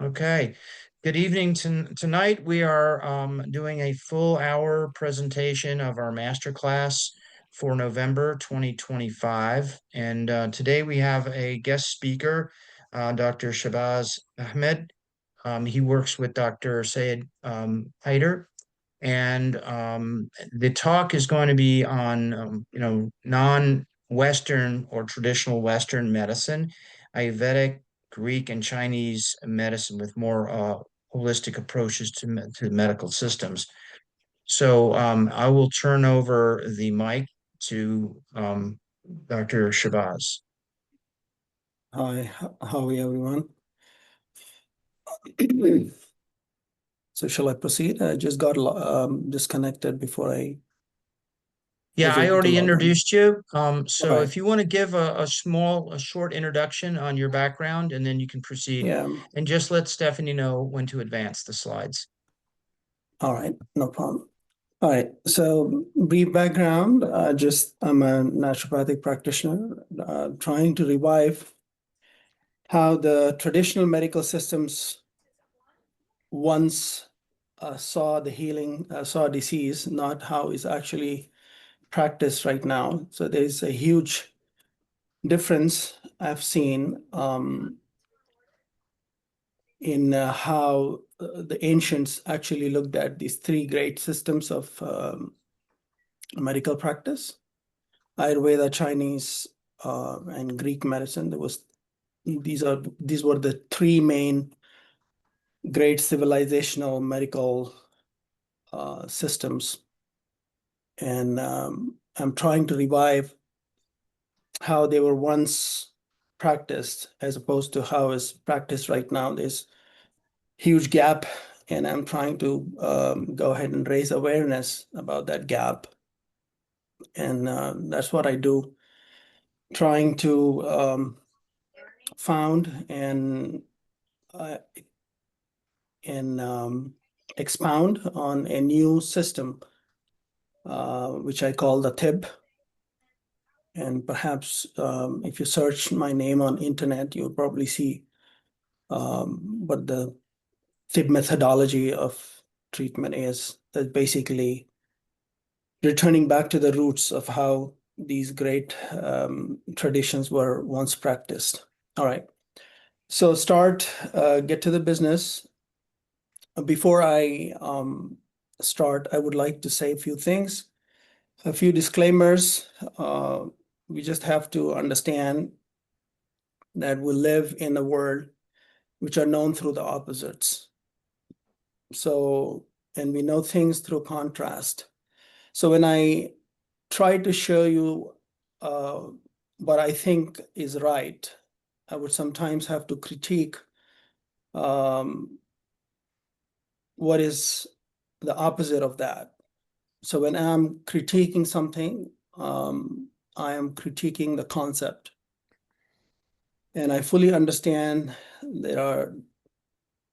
Okay. Good evening. Tonight we are doing a full hour presentation of our masterclass for November 2025. And today we have a guest speaker, Dr. Shabaz Ahmed. He works with Dr. Sayed Haider. And the talk is going to be on, non-Western or traditional Western medicine, Ayurvedic, Greek, and Chinese medicine with more holistic approaches to medical systems. So I will turn over the mic to Dr. Shabazz. Hi, how are you, everyone? So shall I proceed? I just got disconnected before I Yeah, was I able to already log on. introduced you. All So right. if you want to give a short introduction on your background, and then you can proceed. Yeah. And just let Stephanie know when to advance the slides. All right. No problem. All right. So brief background. I'm a naturopathic practitioner trying to revive how the traditional medical systems once saw the healing, saw disease, not how it's actually practiced right now. So there's a huge difference I've seen in how the ancients actually looked at these three great systems of medical practice: Ayurveda, Chinese, and Greek medicine. These were the three main great civilizational medical systems, and I'm trying to revive how they were once practiced as opposed to how it's practiced right now. There's huge gap, and I'm trying to go ahead and raise awareness about that gap. And that's what I do, trying to found uh, and expound on a new system, which I call the TIB. And perhaps if you search my name on internet, you'll probably see what the TIB methodology of treatment is. That basically returning back to the roots of how these great traditions were once practiced. All right. So get to the business. Before I start, I would like to say a few things, a few disclaimers. We just have to understand that we live in a world which are known through the opposites. So, and we know things through contrast. So when I try to show you what I think is right, I would sometimes have to critique what is the opposite of that. So when I'm critiquing something, I am critiquing the concept. And I fully understand there are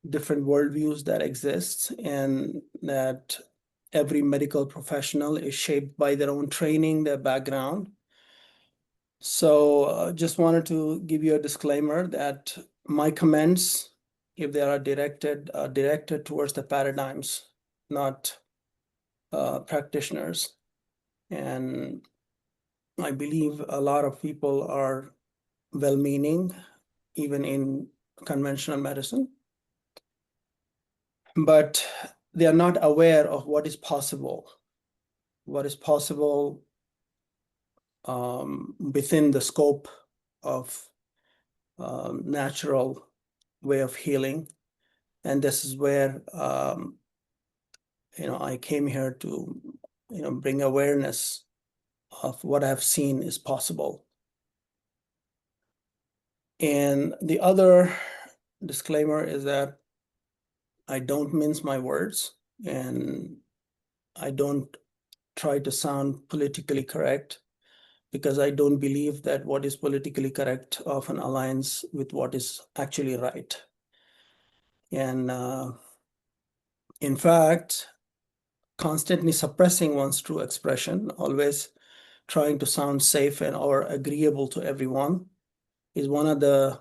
different worldviews that exist, and that every medical professional is shaped by their own training, their background. So just wanted to give you a disclaimer that my comments, if they are directed towards the paradigms, not practitioners. And I believe a lot of people are well-meaning, even in conventional medicine, but they are not aware of what is possible within the scope of natural way of healing. And this is where I came here to bring awareness of what I've seen is possible. And the other disclaimer is that I don't mince my words, and I don't try to sound politically correct, because I don't believe that what is politically correct often aligns with what is actually right. And in fact, constantly suppressing one's true expression, always trying to sound safe and or agreeable to everyone, is one of the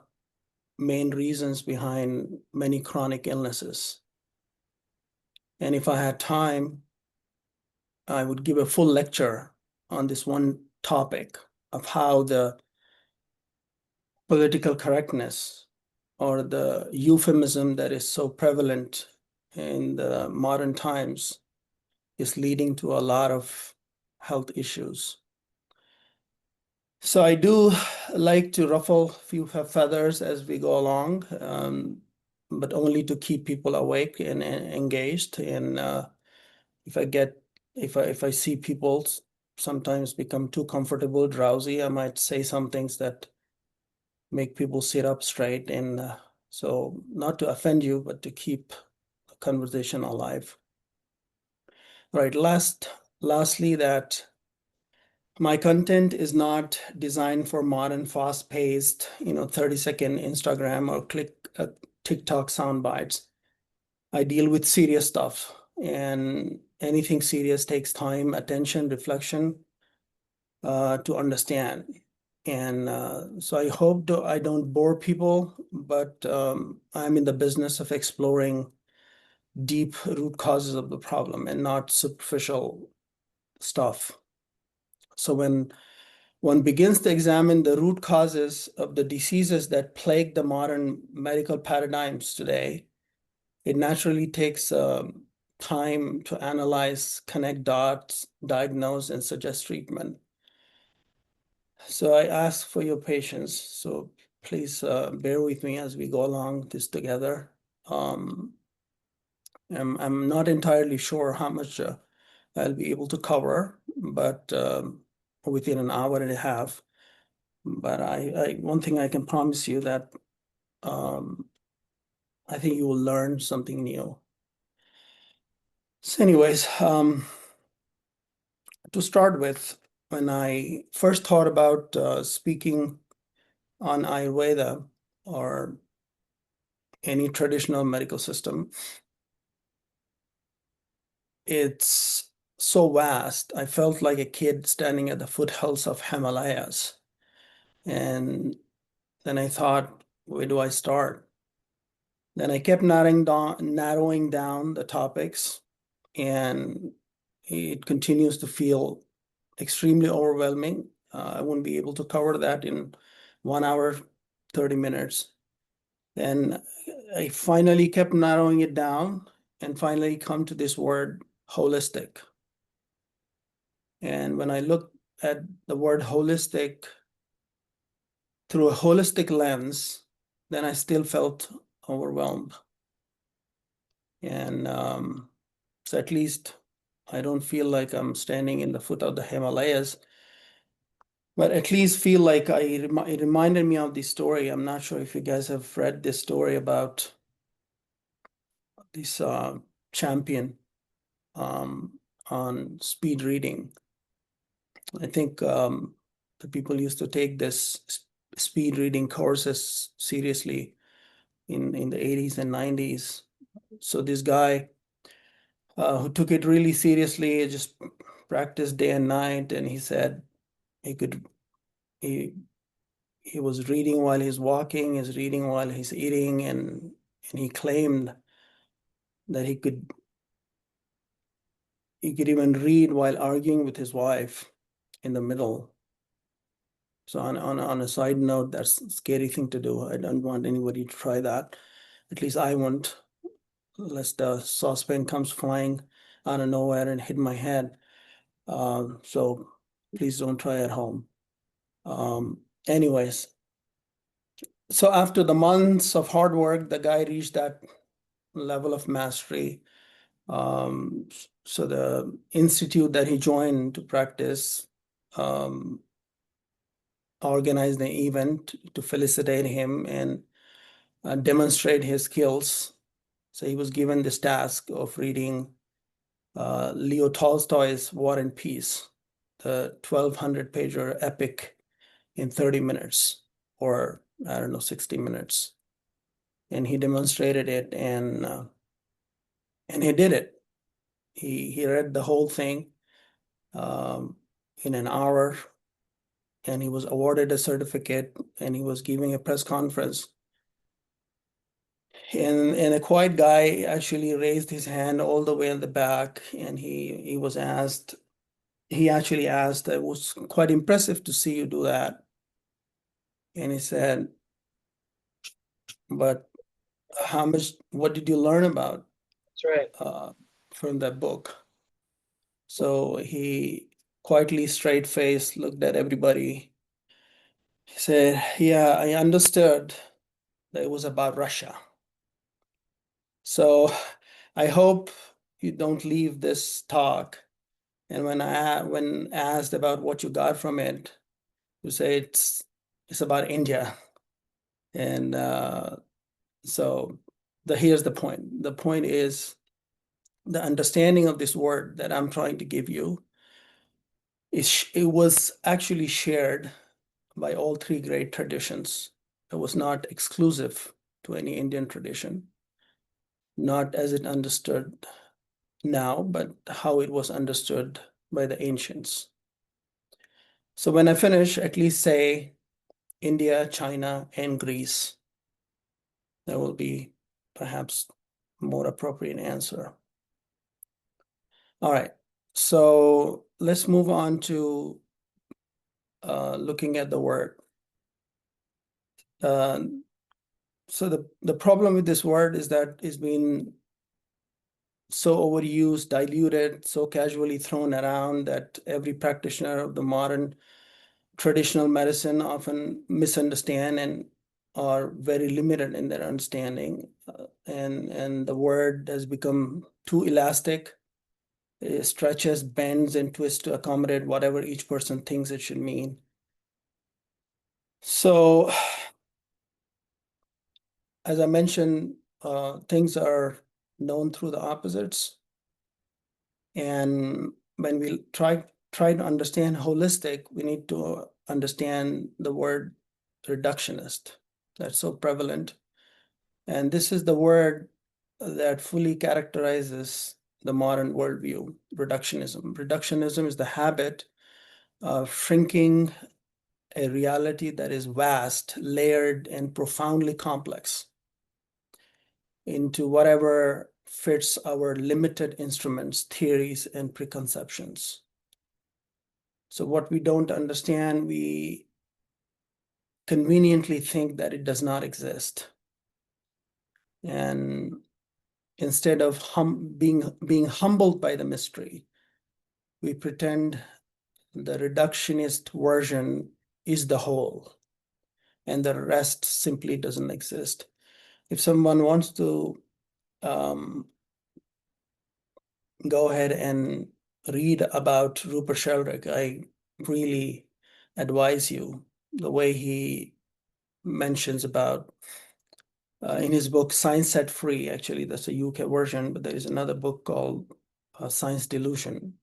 main reasons behind many chronic illnesses. And if I had time, I would give a full lecture on this one topic of how the political correctness or the euphemism that is so prevalent in the modern times is leading to a lot of health issues. So I do like to ruffle a few feathers as we go along, but only to keep people awake and engaged. And if I get if I see people sometimes become too comfortable, drowsy, I might say some things that make people sit up straight. And so not to offend you, but to keep the conversation alive. Right. Lastly, that my content is not designed for modern, fast-paced, 30-second Instagram or TikTok sound bites. I deal with serious stuff, and anything serious takes time, attention, reflection to understand. And so I hope I don't bore people, but I'm in the business of exploring deep root causes of the problem and not superficial stuff. So when one begins to examine the root causes of the diseases that plague the modern medical paradigms today, it naturally takes time to analyze, connect dots, diagnose, and suggest treatment. So I ask for your patience. So please bear with me as we go along this together. Um, I'm not entirely sure how much I'll be able to cover, but within an hour and a half. But one thing I can promise you that um, I think you will learn something new. So, anyways, to start with, when I first thought about speaking on Ayurveda or any traditional medical system, it's so vast. I felt like a kid standing at the foothills of Himalayas. And then I thought, where do I start? Then I kept narrowing down the topics, and it continues to feel extremely overwhelming. I wouldn't be able to cover that in 1 hour, 30 minutes. Then I finally kept narrowing it down and finally come to this word holistic. And when I look at the word holistic through a holistic lens, then I still felt overwhelmed. And so at least I don't feel like I'm standing in the foot of the Himalayas, but at least feel like it reminded me of this story. I'm not sure if you guys have read this story about this champion on speed reading. I think the people used to take this speed reading courses seriously in the 80s and 90s. So this guy who took it really seriously, just practiced day and night, and he said he could he he was reading while he's walking, he's reading while he's eating, and he claimed that he could even read while arguing with his wife in the middle. So on a side note, that's a scary thing to do. I don't want anybody to try that. At least I won't, unless the saucepan comes flying out of nowhere and hit my head. So please don't try at home. Anyways, so after the months of hard work, the guy reached that level of mastery. So the institute that he joined to practice organized an event to felicitate him and demonstrate his skills. So he was given this task of reading Leo Tolstoy's War and Peace, the 1,200-pager epic in 30 minutes, or I don't know, 60 minutes. And he demonstrated it, and he did it. He read the whole thing in an hour, and he was awarded a certificate, and he was giving a press conference And a quiet guy actually raised his hand all the way in the back, and he was asked, he actually asked, it was quite impressive to see you do that. And he said, but what did you learn about That's right. uh, from that book? So he quietly, straight face, looked at everybody. He said, yeah, I understood that it was about Russia. So I hope you don't leave this talk. And when asked about what you got from it, you say it's about India. And so here's the point. The point is the understanding of this word that I'm trying to give you it was actually shared by all three great traditions. It was not exclusive to any Indian tradition, not as it understood now, but how it was understood by the ancients. So when I finish, at least say India, China, and Greece. That will be perhaps more appropriate answer. All right. So let's move on to looking at the word. Uh, so the problem with this word is that it's been so overused, diluted, so casually thrown around that every practitioner of the modern traditional medicine often misunderstand and are very limited in their understanding. And the word has become too elastic. It stretches, bends, and twists to accommodate whatever each person thinks it should mean. So, as I mentioned, things are known through the opposites. And when we try to understand holistic, we need to understand the word reductionist. That's so prevalent. And this is the word that fully characterizes the modern worldview, reductionism. Reductionism is the habit of shrinking a reality that is vast, layered, and profoundly complex into whatever fits our limited instruments, theories, and preconceptions. So what we don't understand, we conveniently think that it does not exist. And instead of being humbled by the mystery, we pretend the reductionist version is the whole, and the rest simply doesn't exist. If someone wants to go ahead and read about Rupert Sheldrake, I really advise you the way he mentions about in his book Science Set Free. Actually, that's a UK version, but there is another book called Science Delusion.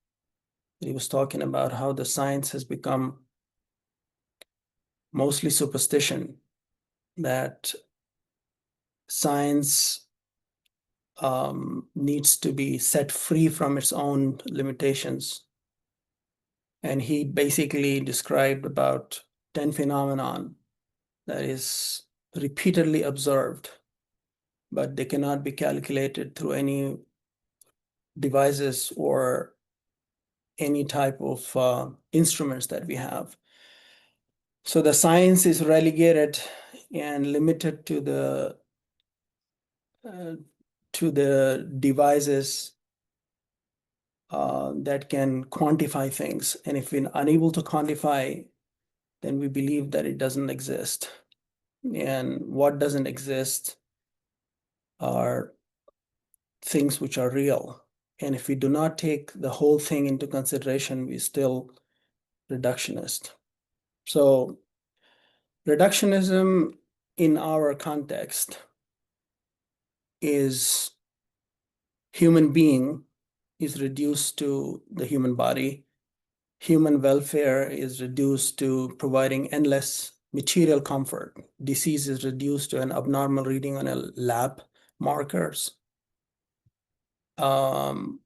He was talking about how the science has become mostly superstition, that science needs to be set free from its own limitations. And he basically described about 10 phenomenon that is repeatedly observed, but they cannot be calculated through any devices or any type of instruments that we have. So the science is relegated and limited uh, to the devices that can quantify things. And if we're unable to quantify, then we believe that it doesn't exist. And what doesn't exist are things which are real. And if we do not take the whole thing into consideration, we're still reductionist. So reductionism in our context is human being is reduced to the human body. Human welfare is reduced to providing endless material comfort. Disease is reduced to an abnormal reading on a lab markers. Um,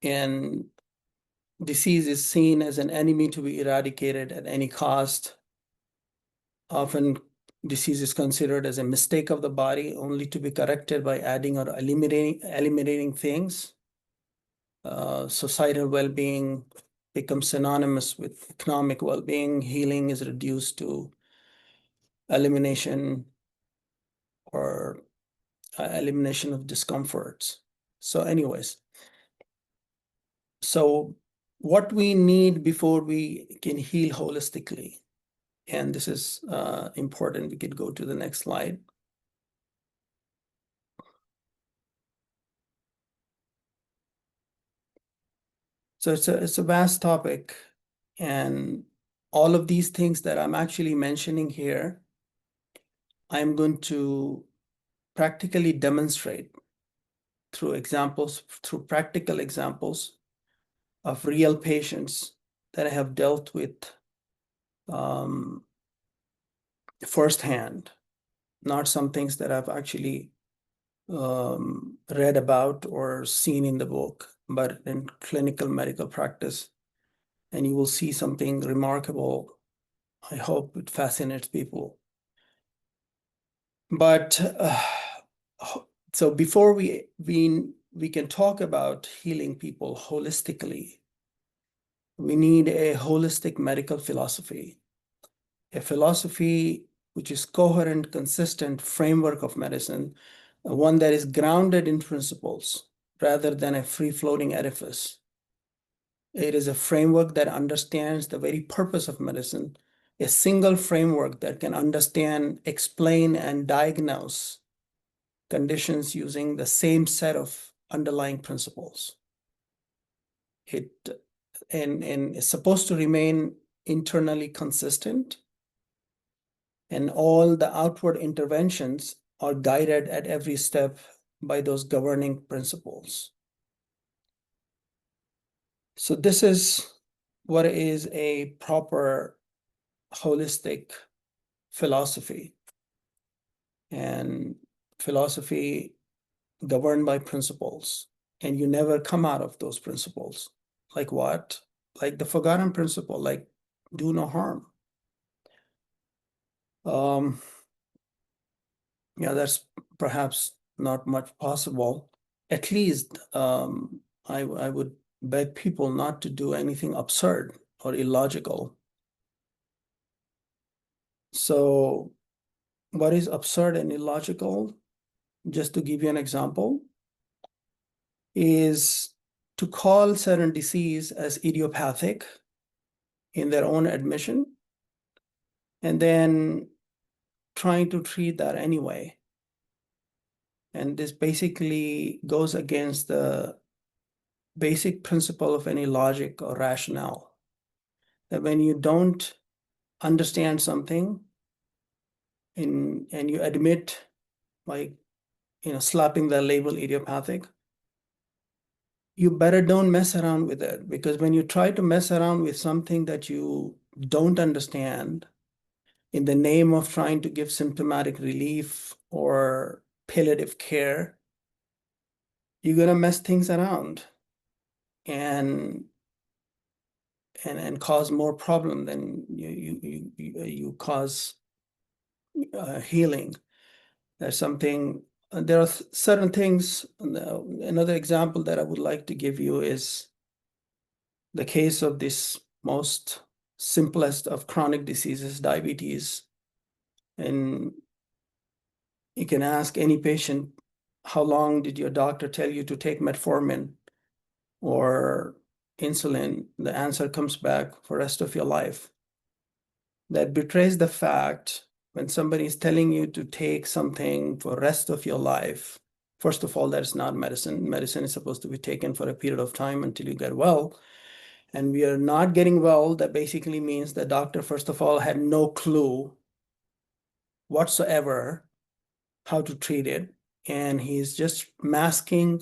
and disease is seen as an enemy to be eradicated at any cost. Often disease is considered as a mistake of the body, only to be corrected by adding or eliminating things. Societal well-being becomes synonymous with economic well-being. Healing is reduced to elimination or elimination of discomforts. So anyways, so what we need before we can heal holistically, and this is important, we could go to the next slide. So it's a vast topic, and all of these things that I'm actually mentioning here, I'm going to practically demonstrate through examples, through practical examples of real patients that I have dealt with firsthand, not some things that I've actually read about or seen in the book, but in clinical medical practice. And you will see something remarkable. I hope it fascinates people. But so before we can talk about healing people holistically, we need a holistic medical philosophy, a philosophy which is coherent, consistent framework of medicine, one that is grounded in principles rather than a free-floating edifice. It is a framework that understands the very purpose of medicine, a single framework that can understand, explain, and diagnose conditions using the same set of underlying principles. It and is supposed to remain internally consistent, and all the outward interventions are guided at every step by those governing principles. So this is what is a proper holistic philosophy, and philosophy governed by principles, and you never come out of those principles. Like what? Like the forgotten principle, like do no harm. Yeah, that's perhaps not much possible. At least I would beg people not to do anything absurd or illogical. So what is absurd and illogical, just to give you an example, is to call certain disease as idiopathic in their own admission, and then trying to treat that anyway. And this basically goes against the basic principle of any logic or rationale. That when you don't understand something and you admit, like, slapping the label idiopathic, you better don't mess around with it, because when you try to mess around with something that you don't understand in the name of trying to give symptomatic relief or palliative care, you're going to mess things around and cause more problem than you cause healing. There's something. There are certain things. Another example that I would like to give you is the case of this most simplest of chronic diseases, diabetes. And you can ask any patient, how long did your doctor tell you to take metformin or insulin? The answer comes back for the rest of your life. That betrays the fact when somebody is telling you to take something for the rest of your life. First of all, that's not medicine. Medicine is supposed to be taken for a period of time until you get well. And we are not getting well. That basically means the doctor, first of all, had no clue whatsoever how to treat it. And he's just masking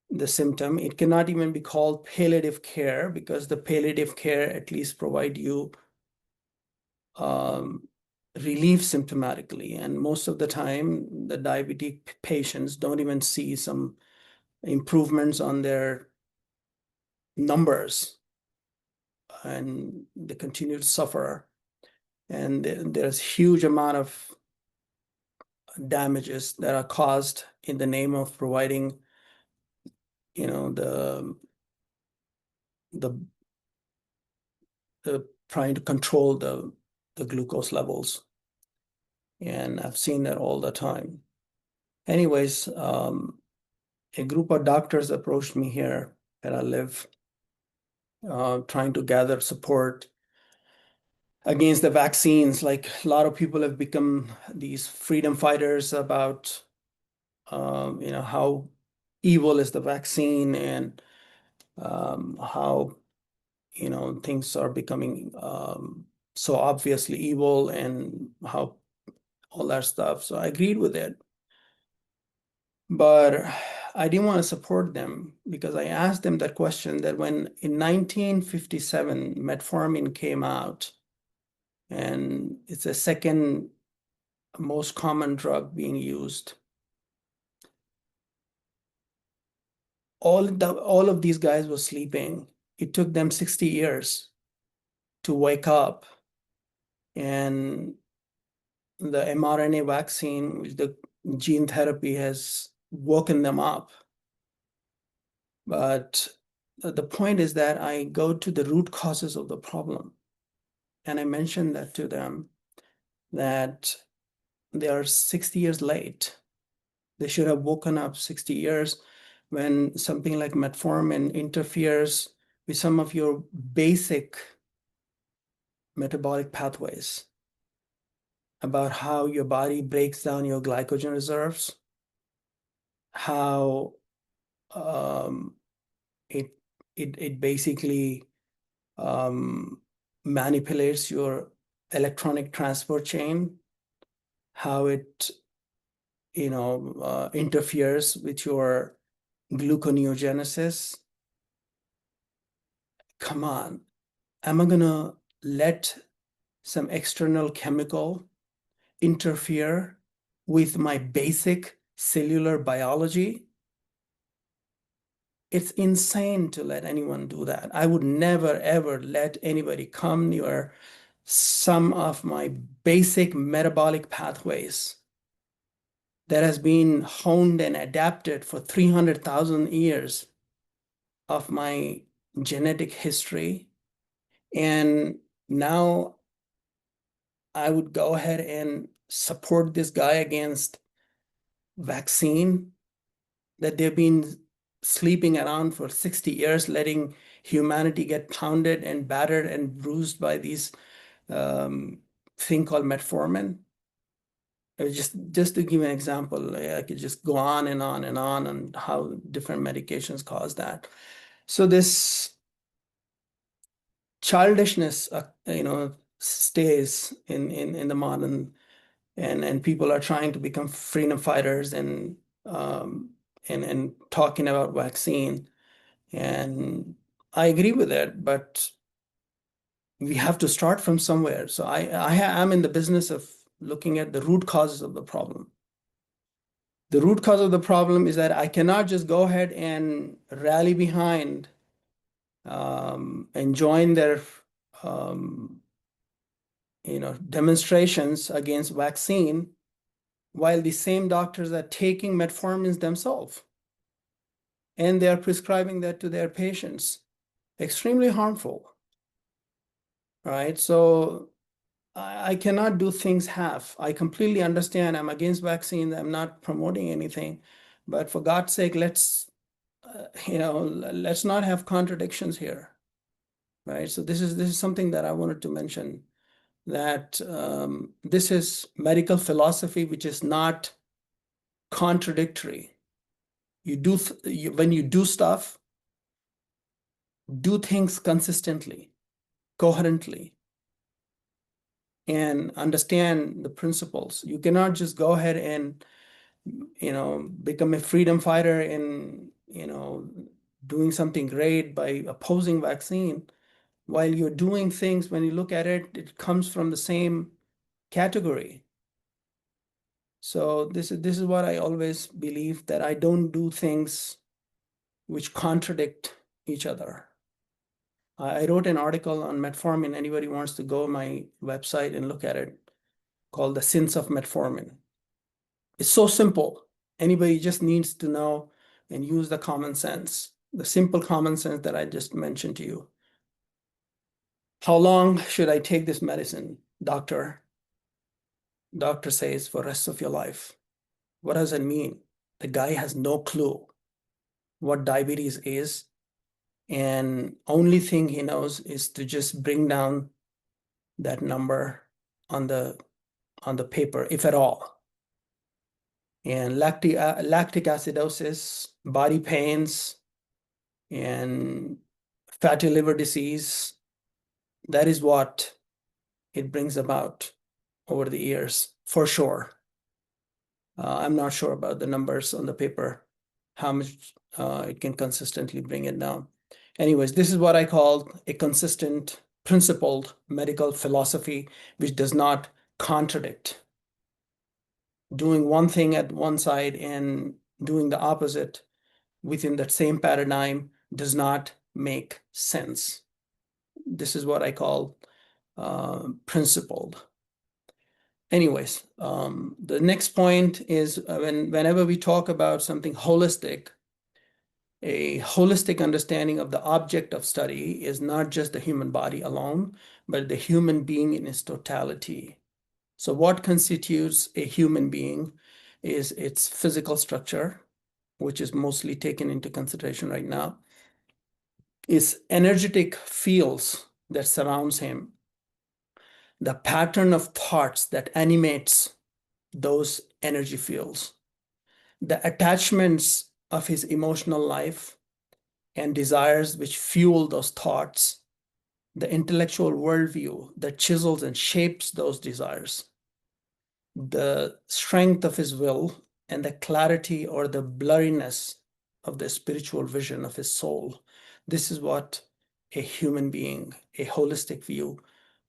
the symptom. It cannot even be called palliative care, because the palliative care at least provide you relief symptomatically. And most of the time, the diabetic patients don't even see some improvements on their numbers, and they continue to suffer. and there's huge amount of damages that are caused in the name of providing, the trying to control the glucose levels. And I've seen that all the time. Anyways, a group of doctors approached me here where I live, trying to gather support against the vaccines. Like a lot of people have become these freedom fighters about, how evil is the vaccine, and how, things are becoming so obviously evil, and how all that stuff. So I agreed with it. But I didn't want to support them because I asked them that question, that when in 1957 metformin came out, and it's the second most common drug being used, all of these guys were sleeping. It took them 60 years to wake up, and the mRNA vaccine, the gene therapy, has woken them up. But the point is that I go to the root causes of the problem. And I mentioned that to them, that they are 60 years late. They should have woken up 60 years when something like metformin interferes with some of your basic metabolic pathways, about how your body breaks down your glycogen reserves, how um, it, it basically manipulates your electronic transport chain, how it interferes with your gluconeogenesis. Come on, am I gonna let some external chemical interfere with my basic cellular biology? It's insane to let anyone do that. I would never, ever let anybody come near some of my basic metabolic pathways that has been honed and adapted for 300,000 years of my genetic history. And now I would go ahead and support this guy against vaccine that they've been sleeping around for 60 years, letting humanity get pounded and battered and bruised by these um, thing called metformin. Just to give an example, I could just go on and on and on how different medications cause that. So this childishness, stays in the modern, and people are trying to become freedom fighters, um, and talking about vaccine. And I agree with it, but we have to start from somewhere. So I am in the business of looking at the root causes of the problem. The root cause of the problem is that I cannot just go ahead and rally behind, and join their um, demonstrations against vaccine, while the same doctors are taking metformins themselves, and they are prescribing that to their patients. Extremely harmful, right? So I cannot do things half. I completely understand. I'm against vaccines. I'm not promoting anything, but for God's sake, let's not have contradictions here, right? So this is something that I wanted to mention, that this is medical philosophy, which is not contradictory. When you do stuff, do things consistently, coherently, and understand the principles. You cannot just go ahead and become a freedom fighter and doing something great by opposing vaccine, while you're doing things, when you look at it, it comes from the same category. So this is what I always believe, that I don't do things which contradict each other. I wrote an article on metformin. Anybody wants to go on my website and look at it, called The Sins of Metformin. It's so simple. Anybody just needs to know and use the common sense, the simple common sense that I just mentioned to you. How long should I take this medicine, doctor? Doctor says for the rest of your life. What does it mean? The guy has no clue what diabetes is, and only thing he knows is to just bring down that number on the paper, if at all. And lactic acidosis, body pains, and fatty liver disease, that is what it brings about over the years, for sure. I'm not sure about the numbers on the paper, how much it can consistently bring it down. Anyways, this is what I call a consistent, principled medical philosophy, which does not contradict. Doing one thing at one side and doing the opposite within that same paradigm does not make sense. This is what I call principled. Anyways, the next point is whenever we talk about something holistic, a holistic understanding of the object of study is not just the human body alone, but the human being in its totality. So what constitutes a human being is its physical structure, which is mostly taken into consideration right now, is energetic fields that surrounds him, the pattern of thoughts that animates those energy fields, the attachments of his emotional life and desires which fuel those thoughts, the intellectual worldview that chisels and shapes those desires, the strength of his will, and the clarity or the blurriness of the spiritual vision of his soul. This is what a human being, a holistic view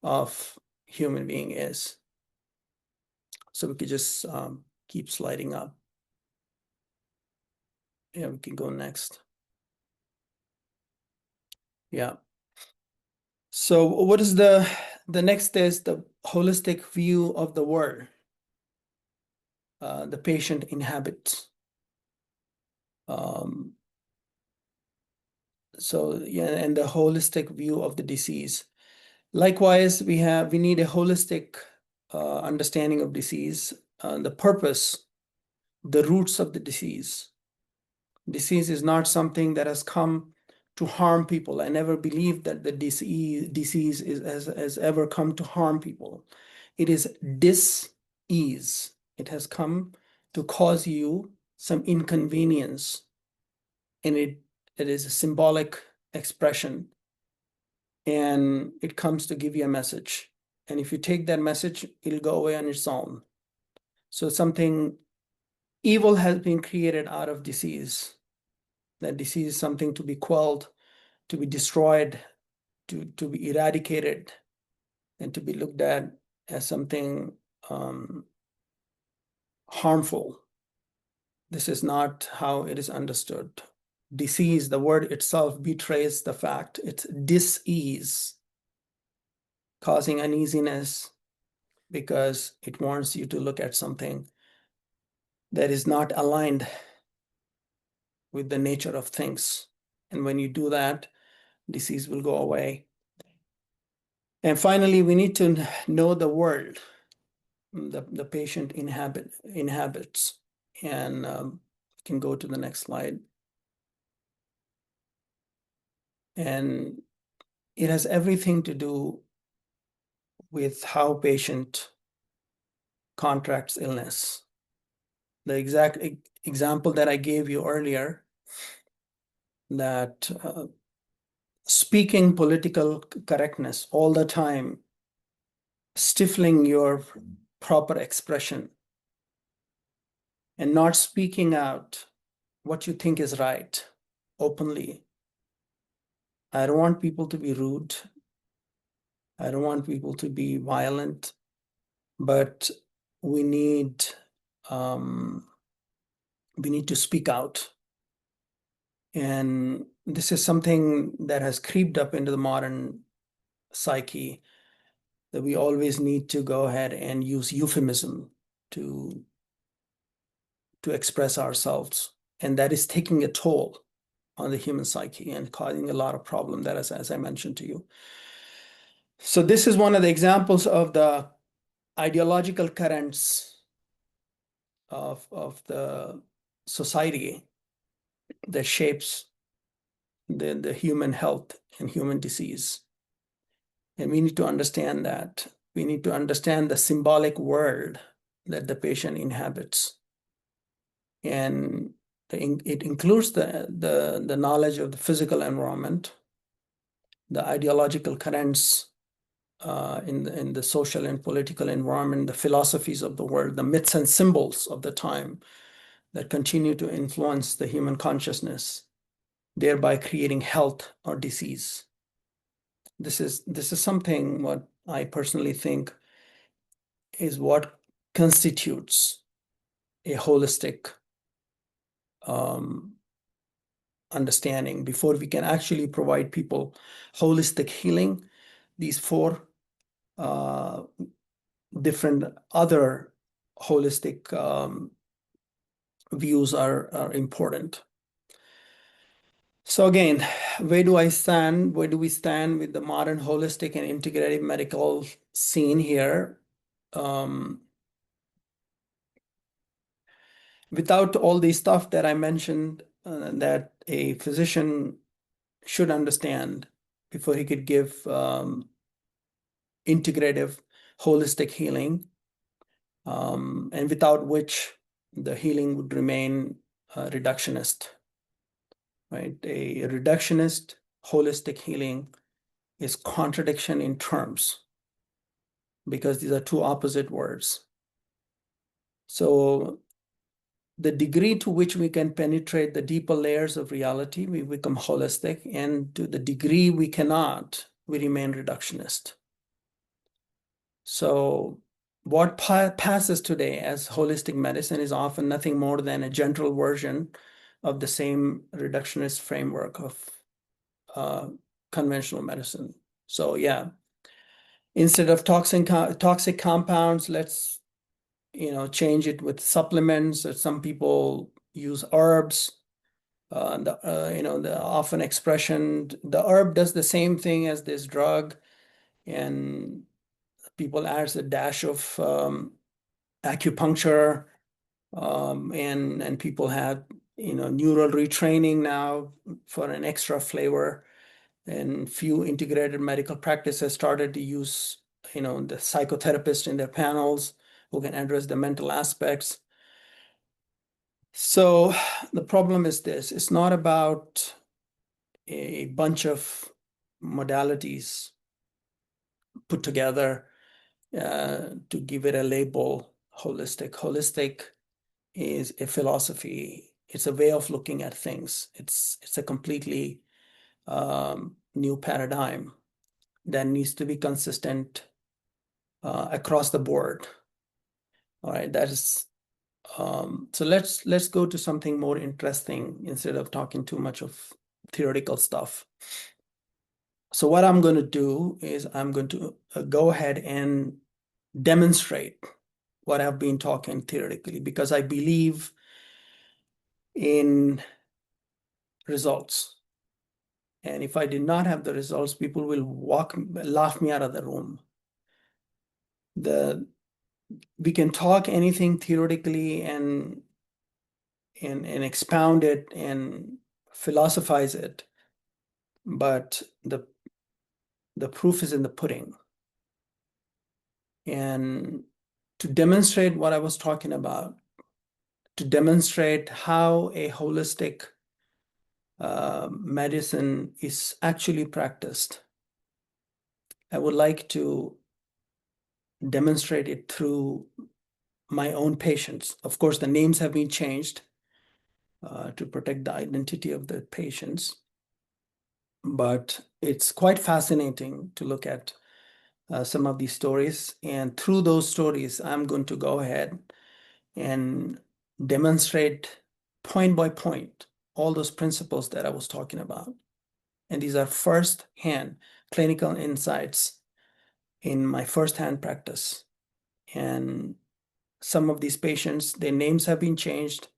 of human being is. So we could just keep sliding up. Yeah, we can go next. Yeah. So what is the next is the holistic view of the world the patient inhabits. So yeah, and the holistic view of the disease. Likewise, we need a holistic understanding of disease, the purpose, the roots of the disease. Disease is not something that has come to harm people. I never believed that the disease has ever come to harm people. It is dis-ease. It has come to cause you some inconvenience, and it is a symbolic expression, and it comes to give you a message. And if you take that message, it'll go away on its own. So something evil has been created out of disease. That disease is something to be quelled, to be destroyed, to be eradicated, and to be looked at as something harmful. This is not how it is understood. Disease, the word itself betrays the fact. It's dis-ease, causing uneasiness because it wants you to look at something that is not aligned with the nature of things. And when you do that, disease will go away. And finally, we need to know the world the patient inhabits. And can go to the next slide. And it has everything to do with how patient contracts illness. The exact example that I gave you earlier, that speaking political correctness all the time, stifling your proper expression, and not speaking out what you think is right openly. I don't want people to be rude. I don't want people to be violent, but we need to speak out And this is something that has creeped up into the modern psyche, that we always need to go ahead and use euphemism to express ourselves. And that is taking a toll on the human psyche and causing a lot of problem, that is, as I mentioned to you. So this is one of the examples of the ideological currents of the society that shapes the human health and human disease. And we need to understand that. We need to understand the symbolic world that the patient inhabits. And it includes the knowledge of the physical environment, the ideological currents in the social and political environment, the philosophies of the world, the myths and symbols of the time that continue to influence the human consciousness, thereby creating health or disease. This is something what I personally think is what constitutes a holistic um, understanding. Before we can actually provide people holistic healing, these four uh, different other holistic views are important. So again, where do I stand? Where do we stand with the modern holistic and integrative medical scene here? Without all the stuff that I mentioned, that a physician should understand before he could give integrative, holistic healing, and without which the healing would remain reductionist, right? A reductionist holistic healing is contradiction in terms because these are two opposite words. So the degree to which we can penetrate the deeper layers of reality, we become holistic, and to the degree we cannot, we remain reductionist. So what passes today as holistic medicine is often nothing more than a gentle version of the same reductionist framework of uh, conventional medicine. So yeah, instead of toxic compounds, let's change it with supplements. Some people use herbs. The often expression, the herb does the same thing as this drug, and people add a dash of acupuncture, and people have neural retraining now for an extra flavor. And few integrated medical practices started to use the psychotherapist in their panels who can address the mental aspects. So the problem is this: it's not about a bunch of modalities put together to give it a label holistic. Holistic is a philosophy. It's a way of looking at things. It's a completely new paradigm that needs to be consistent across the board. All right, that is so let's go to something more interesting instead of talking too much of theoretical stuff. So what I'm going to do is I'm going to go ahead and demonstrate what I've been talking theoretically, because I believe in results. And if I did not have the results, people will laugh me out of the room. We can talk anything theoretically and expound it and philosophize it, but the proof is in the pudding. And to demonstrate what I was talking about, to demonstrate how a holistic medicine is actually practiced, I would like to demonstrate it through my own patients. Of course, the names have been changed to protect the identity of the patients, but it's quite fascinating to look at some of these stories. And through those stories, I'm going to go ahead and demonstrate point by point all those principles that I was talking about. And these are first-hand clinical insights in my first-hand practice. And some of these patients, their names have been changed.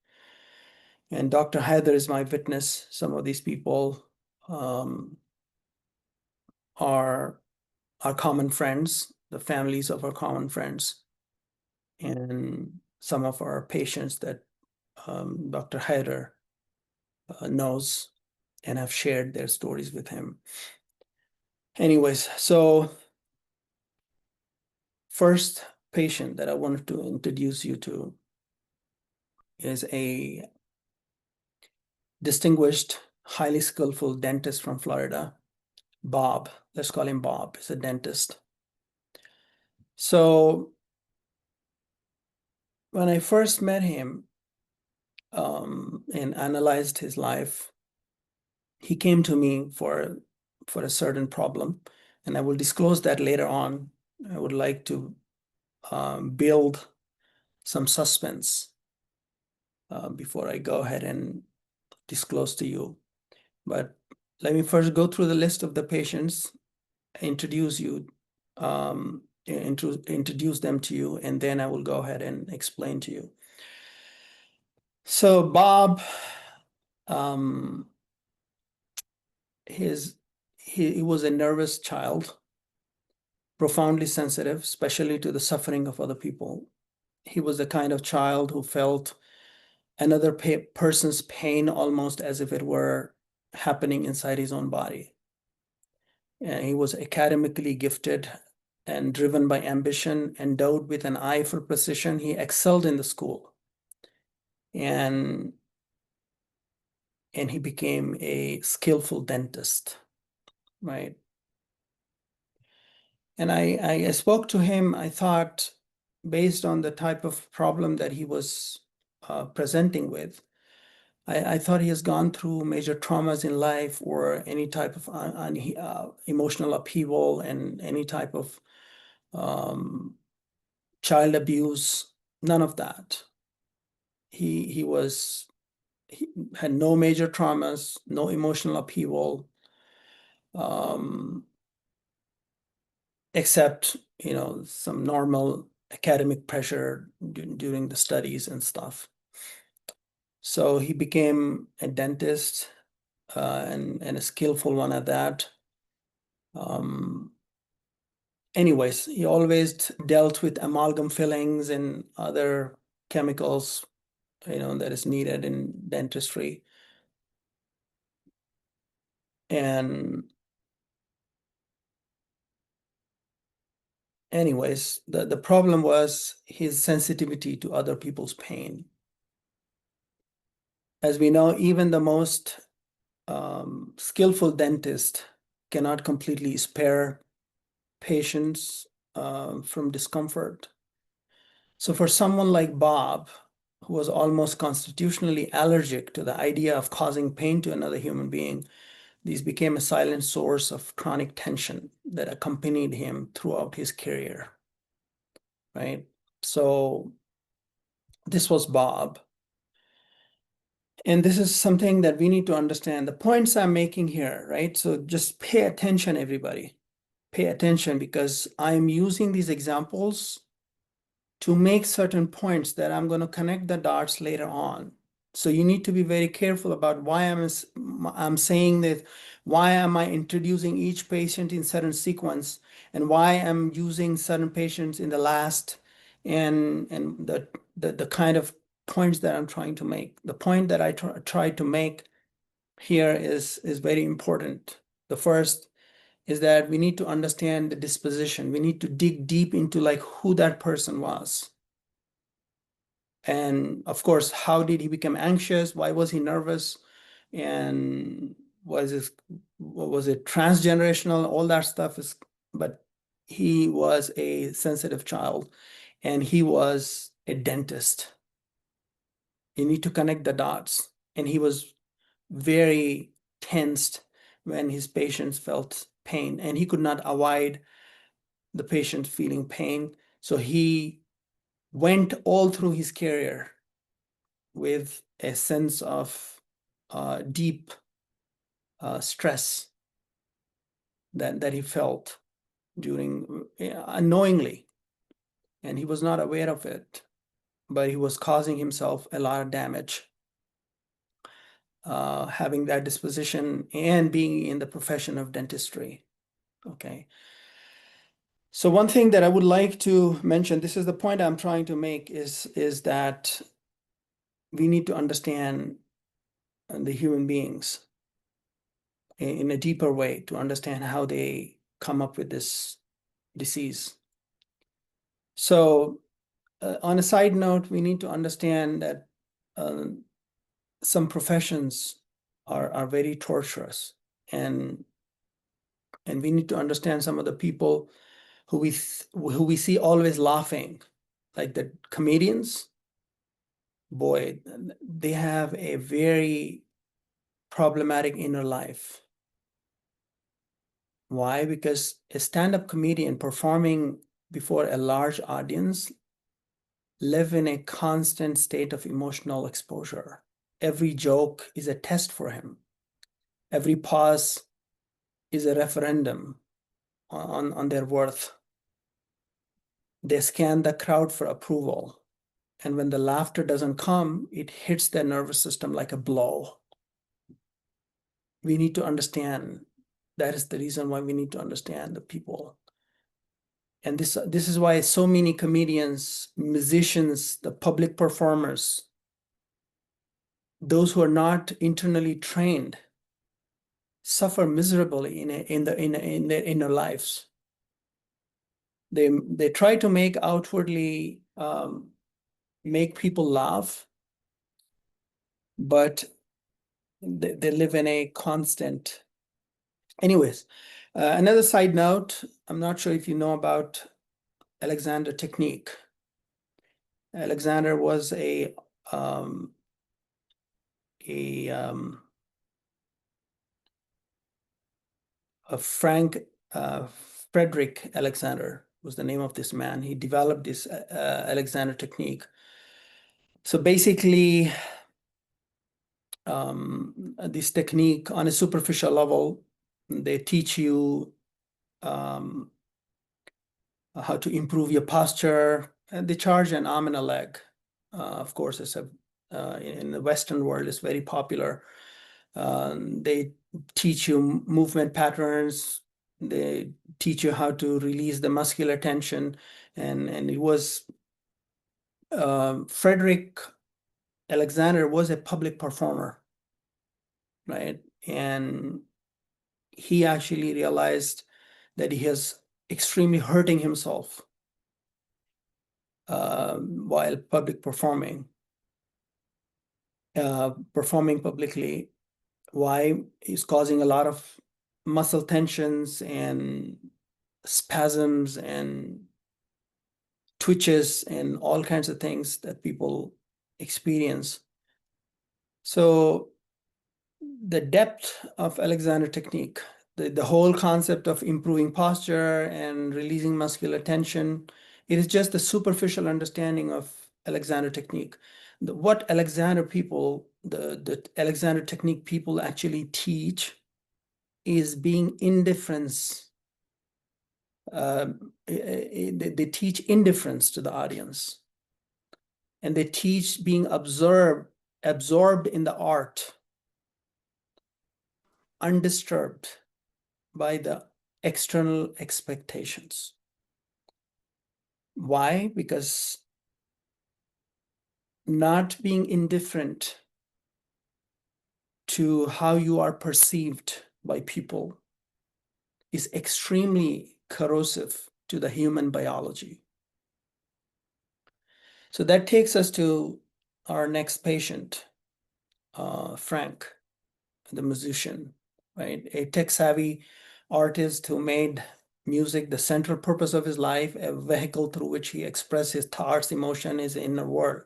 And Dr. Heather is my witness. Some of these people are our common friends, the families of our common friends, and some of our patients that Dr. Heather knows and have shared their stories with him. Anyways, so first patient that I wanted to introduce you to is a distinguished, highly skillful dentist from Florida, Bob. Let's call him Bob. He's a dentist. So when I first met him and analyzed his life, he came to me for a certain problem, and I will disclose that later on. I would like to build some suspense before I go ahead and disclose to you. But let me first go through the list of the patients, introduce them to you, and then I will go ahead and explain to you. So Bob, he was a nervous child, profoundly sensitive, especially to the suffering of other people. He was the kind of child who felt another person's pain almost as if it were happening inside his own body. And he was academically gifted and driven by ambition, endowed with an eye for precision. He excelled in the school. And he became a skillful dentist, right? And I spoke to him, I thought, based on the type of problem that he was presenting with, I thought he has gone through major traumas in life or any type of emotional upheaval and any type of child abuse, none of that. He had no major traumas, no emotional upheaval, except some normal academic pressure during the studies and stuff. So he became a dentist and a skillful one at that. Anyways, he always dealt with amalgam fillings and other chemicals, that is needed in dentistry. And anyways, the problem was his sensitivity to other people's pain. As we know, even the most skillful dentist cannot completely spare patients from discomfort. So for someone like Bob, who was almost constitutionally allergic to the idea of causing pain to another human being, these became a silent source of chronic tension that accompanied him throughout his career, right? So this was Bob. And this is something that we need to understand. The points I'm making here, right? So just pay attention, everybody. Pay attention, because I'm using these examples to make certain points that I'm going to connect the dots later on. So you need to be very careful about why I'm saying this, why am I introducing each patient in certain sequence, and why I'm using certain patients in the last, and the kind of points that I'm trying to make. The point that I try to make here is very important. The first is that we need to understand the disposition. We need to dig deep into like who that person was. And of course, how did he become anxious? Why was he nervous? And was it transgenerational? All that stuff is, but he was a sensitive child and he was a dentist. You need to connect the dots. And he was very tensed when his patients felt pain, and he could not avoid the patient feeling pain. So he went all through his career with a sense of deep stress that he felt during unknowingly, and he was not aware of it, but he was causing himself a lot of damage, having that disposition and being in the profession of dentistry. Okay. So one thing that I would like to mention, this is the point I'm trying to make, is that we need to understand the human beings in a deeper way to understand how they come up with this disease. So on a side note, we need to understand that uh, some professions are very torturous, and we need to understand some of the people who we see always laughing, like the comedians. Boy, they have a very problematic inner life. Why? Because a stand-up comedian performing before a large audience live in a constant state of emotional exposure. Every joke is a test for him. Every pause is a referendum on their worth. They scan the crowd for approval. And when the laughter doesn't come, it hits their nervous system like a blow. We need to understand. That is the reason why we need to understand the people. And this is why so many comedians, musicians, the public performers, those who are not internally trained, suffer miserably in their inner lives. They try to make outwardly make people laugh, but they live in a constant. Anyways, another side note, I'm not sure if you know about Alexander technique. Alexander was um, a Frank Frederick Alexander was the name of this man. He developed this Alexander technique. So basically, this technique on a superficial level, they teach you how to improve your posture, and they charge an arm and a leg. Of course, in the Western world, it's very popular. They teach you movement patterns. They teach you how to release the muscular tension, and it was Frederick Alexander was a public performer, right? And he actually realized that he is extremely hurting himself while performing publicly. Why? He's causing a lot of muscle tensions and spasms and twitches and all kinds of things that people experience. So the depth of Alexander technique, the whole concept of improving posture and releasing muscular tension, it is just the superficial understanding of Alexander technique. What Alexander people, the Alexander technique people actually teach is being indifference. They teach indifference to the audience, and they teach being absorbed in the art, undisturbed by the external expectations. Why? Because not being indifferent to how you are perceived by people is extremely corrosive to the human biology. So that takes us to our next patient, Frank, the musician, right? A tech-savvy artist who made music the central purpose of his life, a vehicle through which he expressed his thoughts, emotion, his inner world.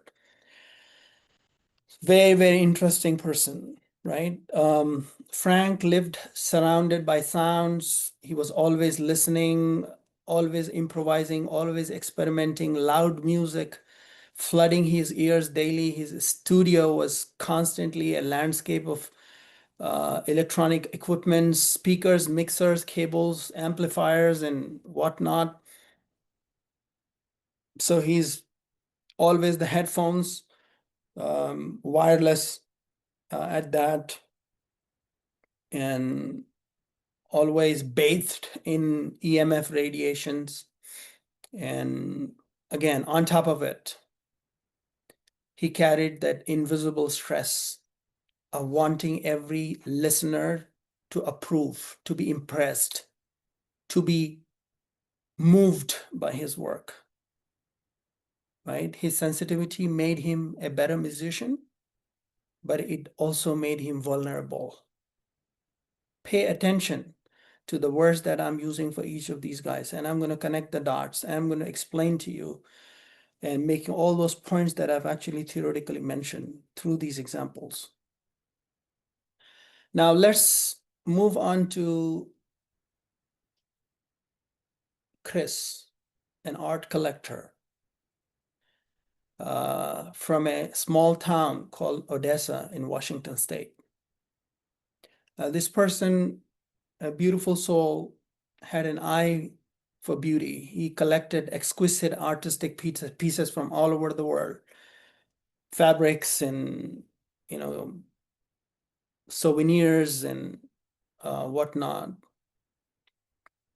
Very, very interesting person, right? Frank lived surrounded by sounds. He was always listening, always improvising, always experimenting, loud music, flooding his ears daily. His studio was constantly a landscape of electronic equipment, speakers, mixers, cables, amplifiers, and whatnot. So he's always the headphones, wireless at that, and always bathed in EMF radiations. And again, on top of it, he carried that invisible stress of wanting every listener to approve, to be impressed, to be moved by his work, right? His sensitivity made him a better musician, but it also made him vulnerable. Pay attention to the words that I'm using for each of these guys, and I'm going to connect the dots. And I'm going to explain to you and making all those points that I've actually theoretically mentioned through these examples. Now let's move on to Chris, an art collector from a small town called Odessa in Washington State. This person, a beautiful soul, had an eye for beauty. He collected exquisite artistic pieces from all over the world, fabrics and, you know, souvenirs and whatnot.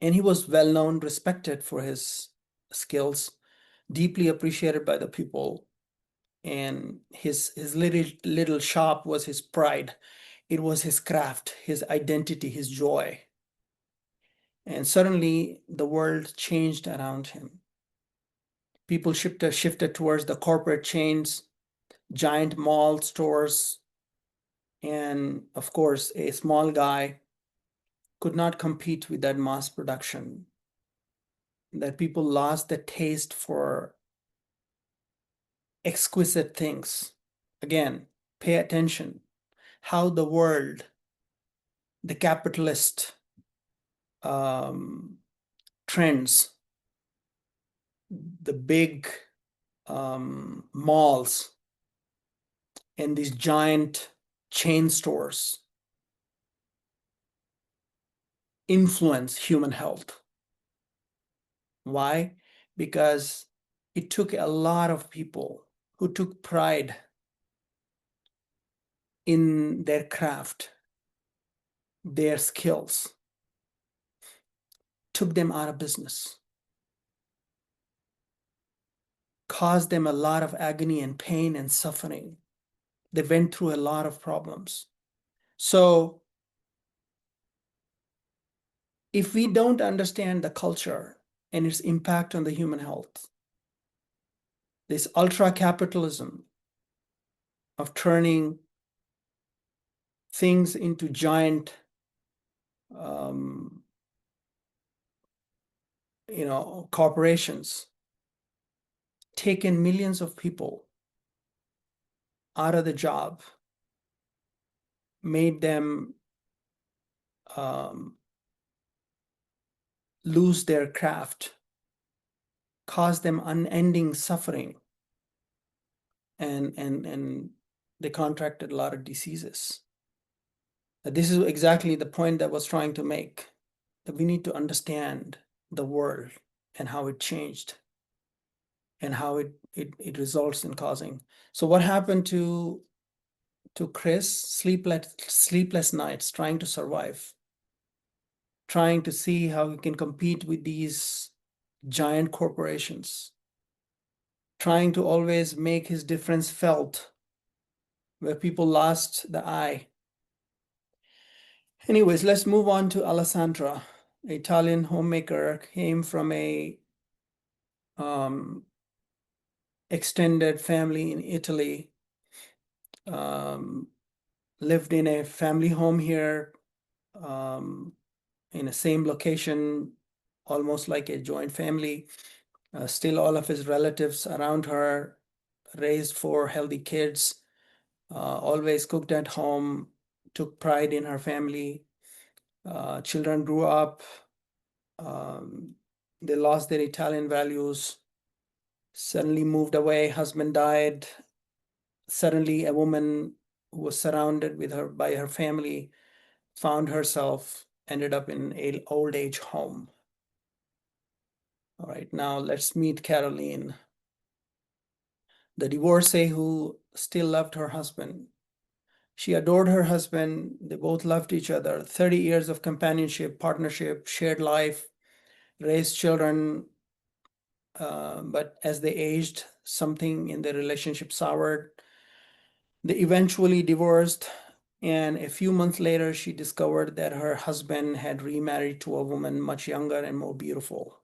And he was well known, respected for his skills, deeply appreciated by the people. And his little shop was his pride. It was his craft, his identity, his joy. And suddenly the world changed around him. People shifted towards the corporate chains, giant mall stores, and of course, a small guy could not compete with that mass production. That people lost the taste for exquisite things. Again, pay attention how the world, the capitalist trends, the big malls and these giant chain stores influence human health. Why? Because it took a lot of people who took pride in their craft, their skills, took them out of business, caused them a lot of agony and pain and suffering. They went through a lot of problems. So if we don't understand the culture and its impact on the human health, this ultra capitalism of turning things into giant, corporations, taken millions of people out of the job, made them lose their craft, caused them unending suffering, and they contracted a lot of diseases. This is exactly the point that I was trying to make, that we need to understand the world and how it changed and how it results in causing. So what happened to Chris? Sleepless nights, trying to survive, trying to see how he can compete with these giant corporations, trying to always make his difference felt where people lost the eye. Anyways, let's move on to Alessandra, Italian homemaker, came from a extended family in Italy, lived in a family home here, in the same location, almost like a joint family. Still all of his relatives around her, raised four healthy kids, always cooked at home, took pride in her family. Children grew up, they lost their Italian values, Suddenly moved away, husband died. Suddenly, a woman who was surrounded with her by her family found herself ended up in an old age home. All right, now let's meet Caroline, the divorcee who still loved her husband. She adored her husband. They both loved each other. 30 years of companionship, partnership, shared life, raised children. But as they aged, something in their relationship soured. They eventually divorced. And a few months later, she discovered that her husband had remarried to a woman much younger and more beautiful.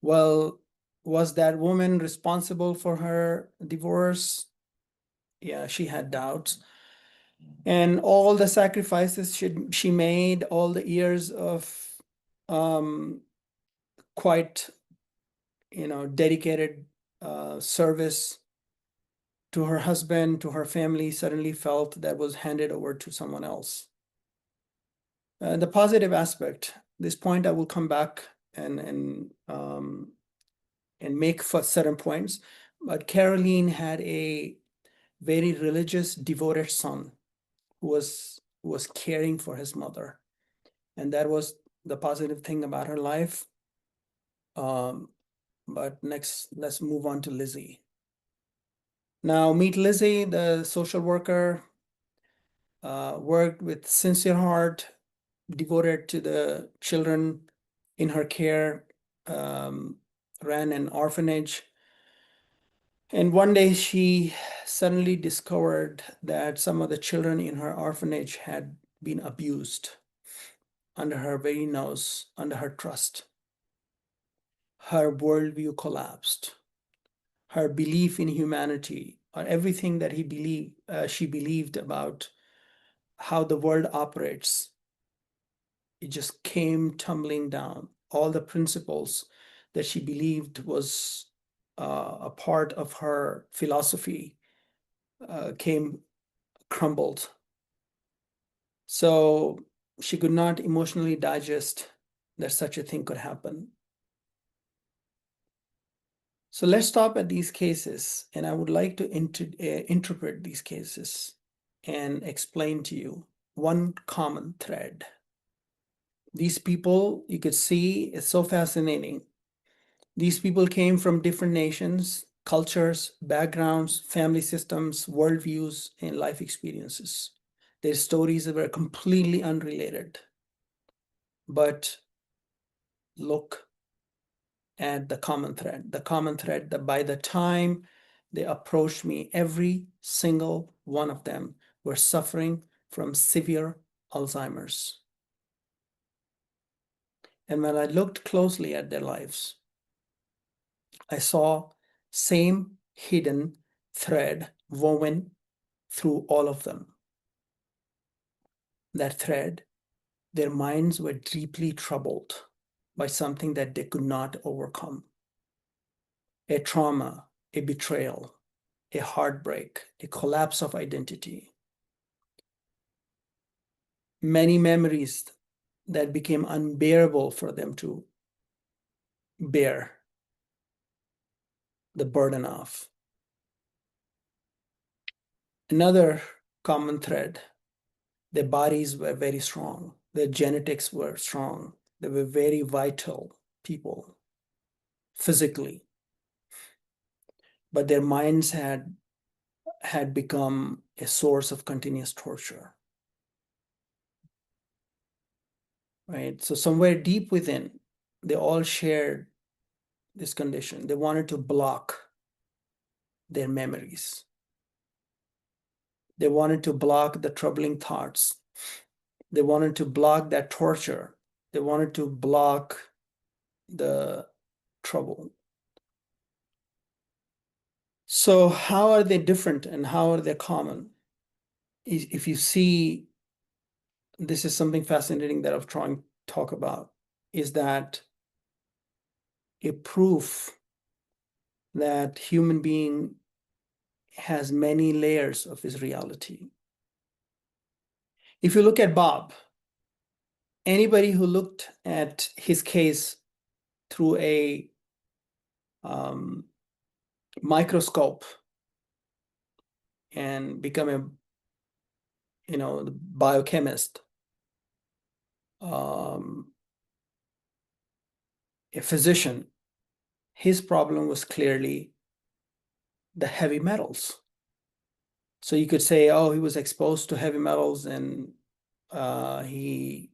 Well, was that woman responsible for her divorce? Yeah, she had doubts. And all the sacrifices she made, all the years of um, quite, dedicated service to her husband, to her family, suddenly felt that was handed over to someone else. The positive aspect, this point I will come back and make for certain points. But Caroline had a very religious, devoted son who was caring for his mother, and that was the positive thing about her life. But next, let's move on to Lizzie. Now, meet Lizzie, the social worker, worked with sincere heart, devoted to the children in her care, ran an orphanage. And one day she suddenly discovered that some of the children in her orphanage had been abused under her very nose, under her trust. Her worldview collapsed. Her belief in humanity, or everything that she believed about how the world operates, it just came tumbling down. All the principles that she believed was a part of her philosophy came crumbled. So she could not emotionally digest that such a thing could happen. So let's stop at these cases, and I would like to interpret these cases and explain to you one common thread. These people, you could see, is so fascinating. These people came from different nations, cultures, backgrounds, family systems, worldviews, and life experiences. Their stories were completely unrelated. But look at the common thread. The common thread that by the time they approached me, every single one of them were suffering from severe Alzheimer's. And when I looked closely at their lives, I saw same hidden thread woven through all of them. That thread, their minds were deeply troubled by something that they could not overcome. A trauma, a betrayal, a heartbreak, a collapse of identity. Many memories that became unbearable for them to bear the burden of. Another common thread, their bodies were very strong, their genetics were strong, they were very vital people physically, but their minds had become a source of continuous torture. Right? So somewhere deep within, they all shared this condition. They wanted to block their memories. They wanted to block the troubling thoughts. They wanted to block that torture. They wanted to block the trouble. So how are they different and how are they common? If you see, this is something fascinating that I'm trying to talk about, is that a proof that human being has many layers of his reality. If you look at Bob, anybody who looked at his case through a microscope and become a biochemist, a physician, his problem was clearly the heavy metals. So you could say, oh, he was exposed to heavy metals and he,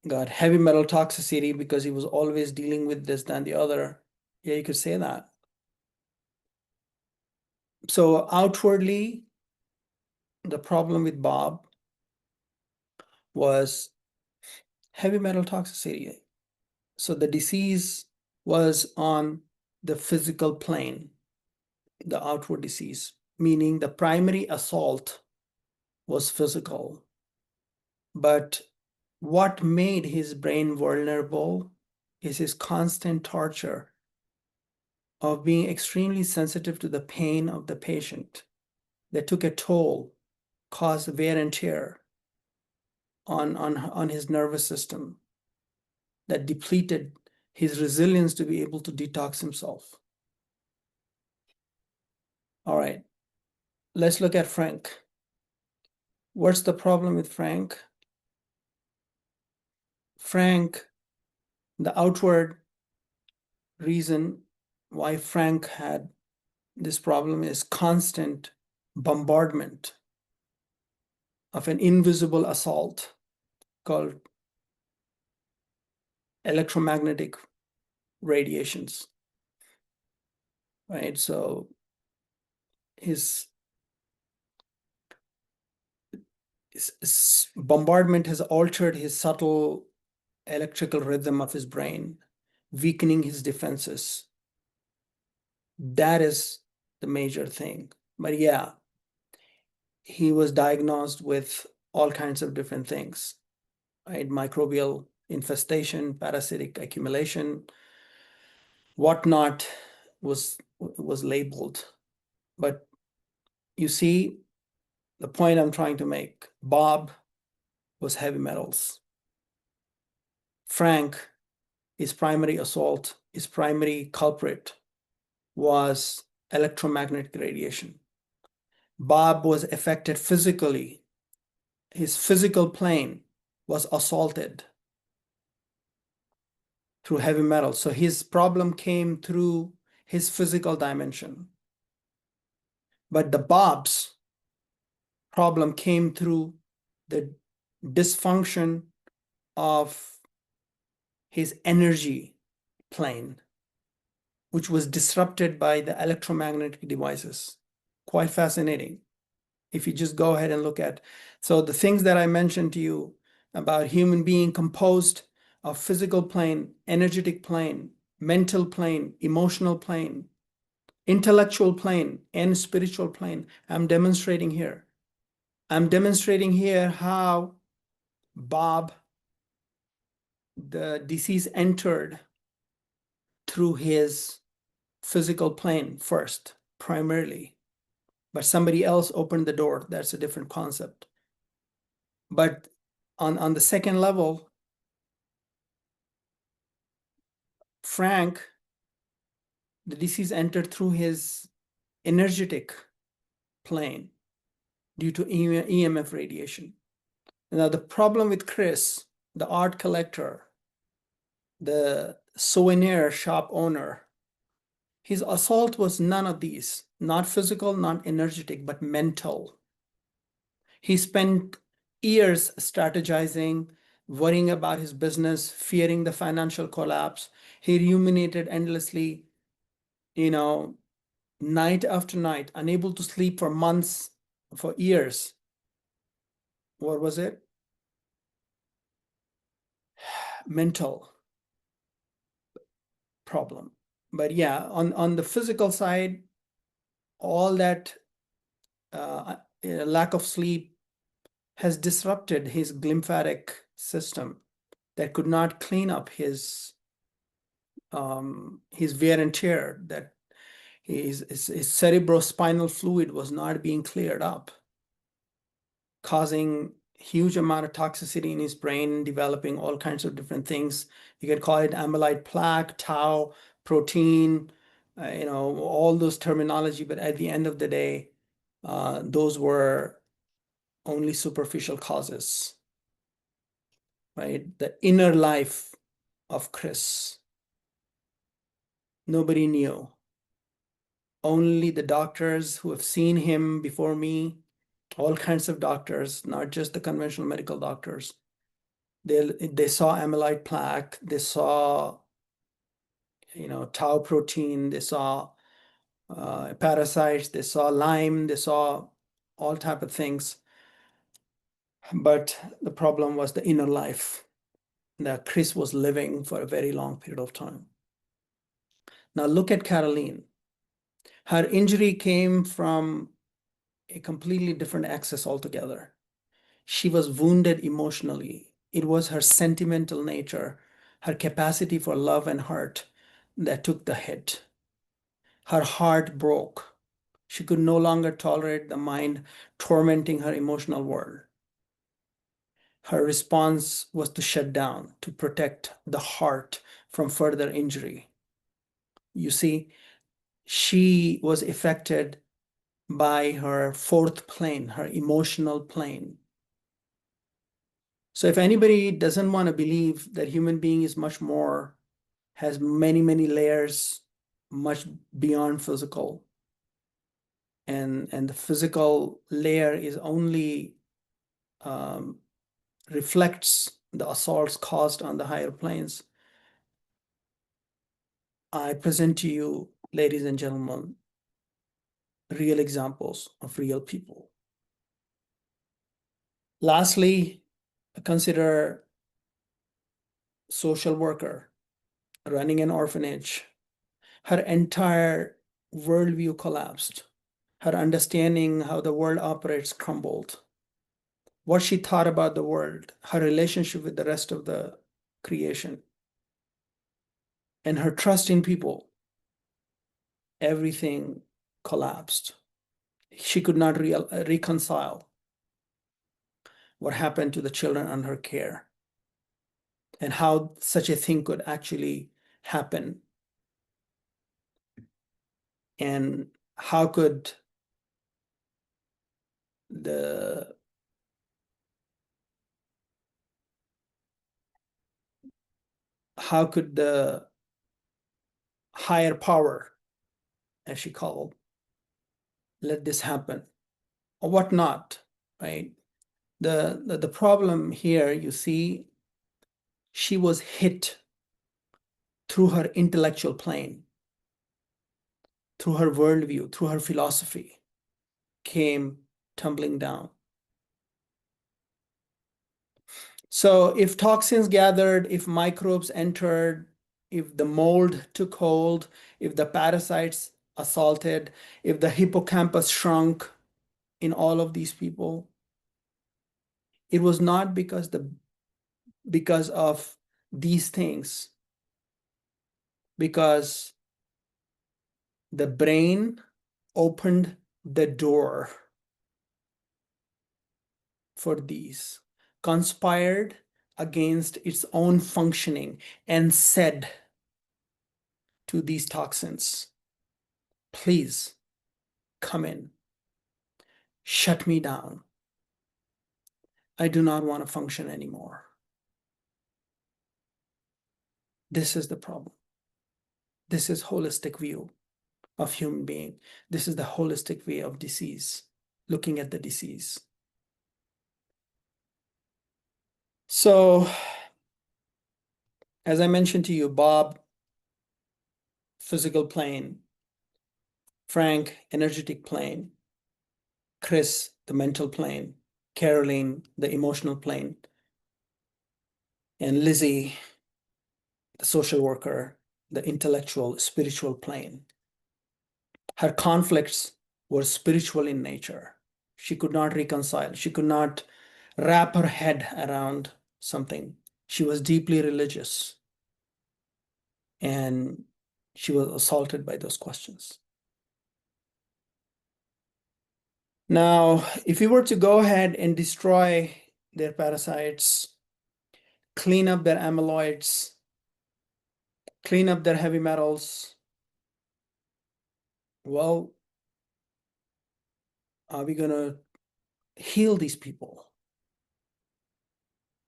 got heavy metal toxicity because he was always dealing with this, then the other. Yeah, you could say that. So outwardly, the problem with Bob was heavy metal toxicity. So the disease was on the physical plane, the outward disease, meaning the primary assault was physical. But what made his brain vulnerable is his constant torture of being extremely sensitive to the pain of the patient that took a toll, caused wear and tear on his nervous system, that depleted his resilience to be able to detox himself. All right, let's look at Frank. What's the problem with Frank? Frank, the outward reason why Frank had this problem is constant bombardment of an invisible assault called electromagnetic radiations, right? So his bombardment has altered his subtle electrical rhythm of his brain, weakening his defenses. That is the major thing. But yeah, he was diagnosed with all kinds of different things, right? Microbial infestation, parasitic accumulation, whatnot was labeled. But you see the point I'm trying to make. Bob was heavy metals. Frank, his primary assault, his primary culprit was electromagnetic radiation. Bob was affected physically. His physical plane was assaulted through heavy metals. So his problem came through his physical dimension. But the Bob's problem came through the dysfunction of his energy plane, which was disrupted by the electromagnetic devices. Quite fascinating. If you just go ahead and look at, so the things that I mentioned to you about human being composed of physical plane, energetic plane, mental plane, emotional plane, intellectual plane, and spiritual plane, I'm demonstrating here. I'm demonstrating here how Bob, the disease entered through his physical plane first, primarily, but somebody else opened the door. That's a different concept. But on the second level, Frank, the disease entered through his energetic plane due to EMF radiation. Now, the problem with Chris, the art collector, the souvenir shop owner, his assault was none of these, not physical, not energetic, but mental. He spent years strategizing, worrying about his business, fearing the financial collapse. He ruminated endlessly, night after night, unable to sleep for months, for years. What was it? Mental problem. But yeah, on the physical side, all that lack of sleep has disrupted his lymphatic system that could not clean up his wear and tear, that his cerebrospinal fluid was not being cleared up, causing huge amount of toxicity in his brain, developing all kinds of different things. You could call it amyloid plaque, tau, protein, all those terminology. But at the end of the day, those were only superficial causes, right? The inner life of Chris, nobody knew. Only the doctors who have seen him before me, all kinds of doctors, not just the conventional medical doctors. They saw amyloid plaque, they saw tau protein, they saw parasites, they saw Lyme, they saw all type of things. But the problem was the inner life that Chris was living for a very long period of time. Now look at Caroline. Her injury came from a completely different axis altogether. She was wounded emotionally. It was her sentimental nature, her capacity for love and hurt that took the hit. Her heart broke. She could no longer tolerate the mind tormenting her emotional world. Her response was to shut down, to protect the heart from further injury. You see, she was affected by her fourth plane, her emotional plane. So if anybody doesn't want to believe that human being is much more, has many, many layers, much beyond physical, and the physical layer is only reflects the assaults caused on the higher planes, I present to you, ladies and gentlemen, real examples of real people. Lastly, consider social worker running an orphanage. Her entire worldview collapsed. Her understanding how the world operates crumbled. What she thought about the world, her relationship with the rest of the creation, and her trust in people, everything collapsed. She could not reconcile what happened to the children under her care and how such a thing could actually happen. And how could the higher power, as she called, let this happen or whatnot, right? The problem here, you see, she was hit through her intellectual plane, through her worldview, through her philosophy, came tumbling down. So if toxins gathered, if microbes entered, if the mold took hold, if the parasites assaulted, if the hippocampus shrunk in all of these people, it was not because of these things, because the brain opened the door for these, conspired against its own functioning, and said to these toxins, please come in, shut me down. I do not want to function anymore. This is the problem. This is holistic view of human being. This is the holistic way of disease, looking at the disease. So, as I mentioned to you, Bob, physical plane, Frank, energetic plane, Chris, the mental plane, Caroline, the emotional plane, and Lizzie, the social worker, the intellectual, spiritual plane. Her conflicts were spiritual in nature. She could not reconcile. She could not wrap her head around something. She was deeply religious, and she was assaulted by those questions. Now, if we were to go ahead and destroy their parasites, clean up their amyloids, clean up their heavy metals. Well, are we going to heal these people?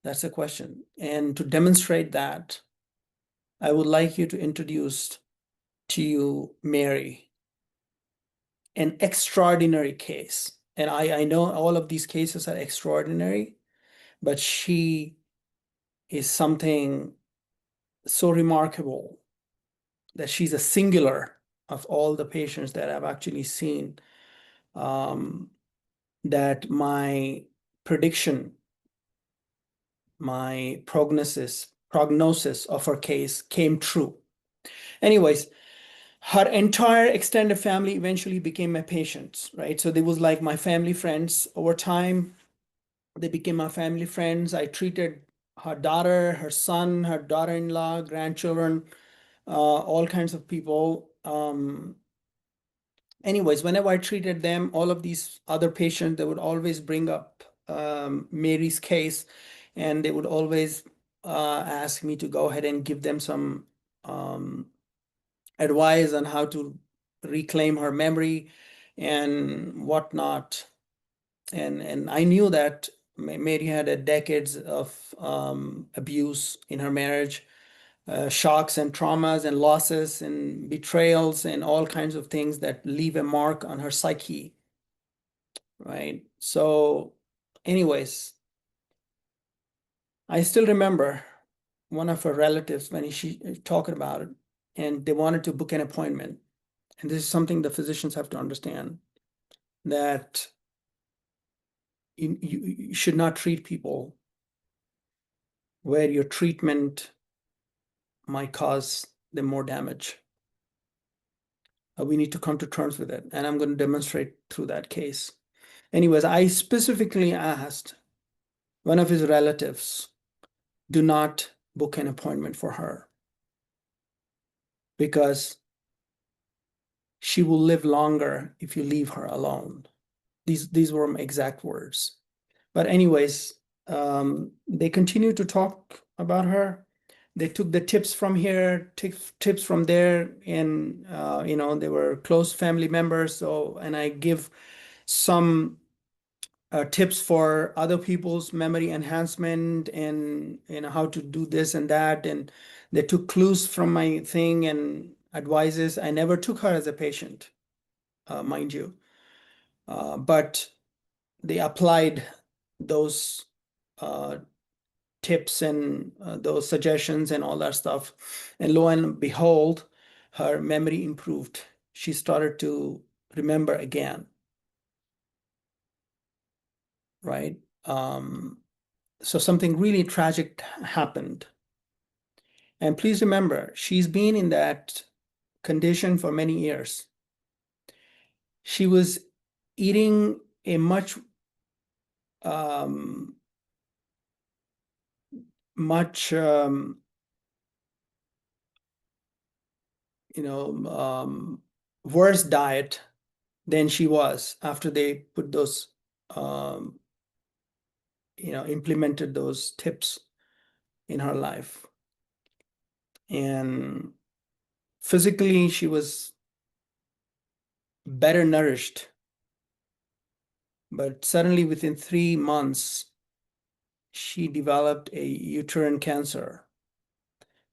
That's the question. And to demonstrate that, I would like you to introduce to you Mary, an extraordinary case. And I know all of these cases are extraordinary, but she is something so remarkable that she's a singular of all the patients that I've actually seen. That my prediction, my prognosis of her case came true. Anyways, her entire extended family eventually became my patients, right? So they was like my family friends. Over time, they became my family friends. I treated her daughter, her son, her daughter-in-law, grandchildren, all kinds of people. Anyways, whenever I treated them, all of these other patients, they would always bring up Mary's case, and they would always ask me to go ahead and give them some advice on how to reclaim her memory and whatnot. And I knew that Mary had a decades of abuse in her marriage, shocks and traumas and losses and betrayals and all kinds of things that leave a mark on her psyche, right? So, anyways, I still remember one of her relatives when she talked about it, and they wanted to book an appointment. And this is something the physicians have to understand, that you should not treat people where your treatment might cause them more damage. We need to come to terms with it. And I'm going to demonstrate through that case. Anyways, I specifically asked one of his relatives, do not book an appointment for her because she will live longer if you leave her alone. These were my exact words. But anyways, they continued to talk about her. They took the tips from here, tips from there, and they were close family members. So, and I give some tips for other people's memory enhancement and how to do this and that. And they took clues from my thing and advices. I never took her as a patient, mind you, but they applied those uh, tips and those suggestions and all that stuff. And lo and behold, her memory improved. She started to remember again, right? So something really tragic happened. And please remember, she's been in that condition for many years. She was eating a um, much worse diet than she was after they put those um, implemented those tips in her life. And physically, she was better nourished, but suddenly within 3 months, she developed a uterine cancer,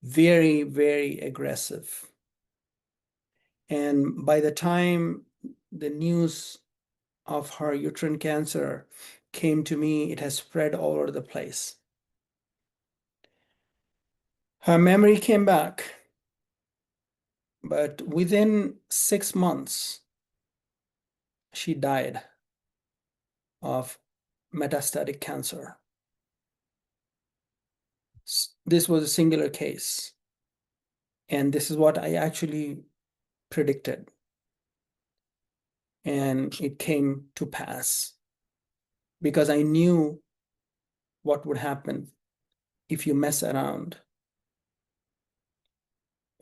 very, very aggressive. And by the time the news of her uterine cancer came to me, it has spread all over the place. Her memory came back, but within 6 months, she died of metastatic cancer. This was a singular case. And this is what I actually predicted. And it came to pass because I knew what would happen if you mess around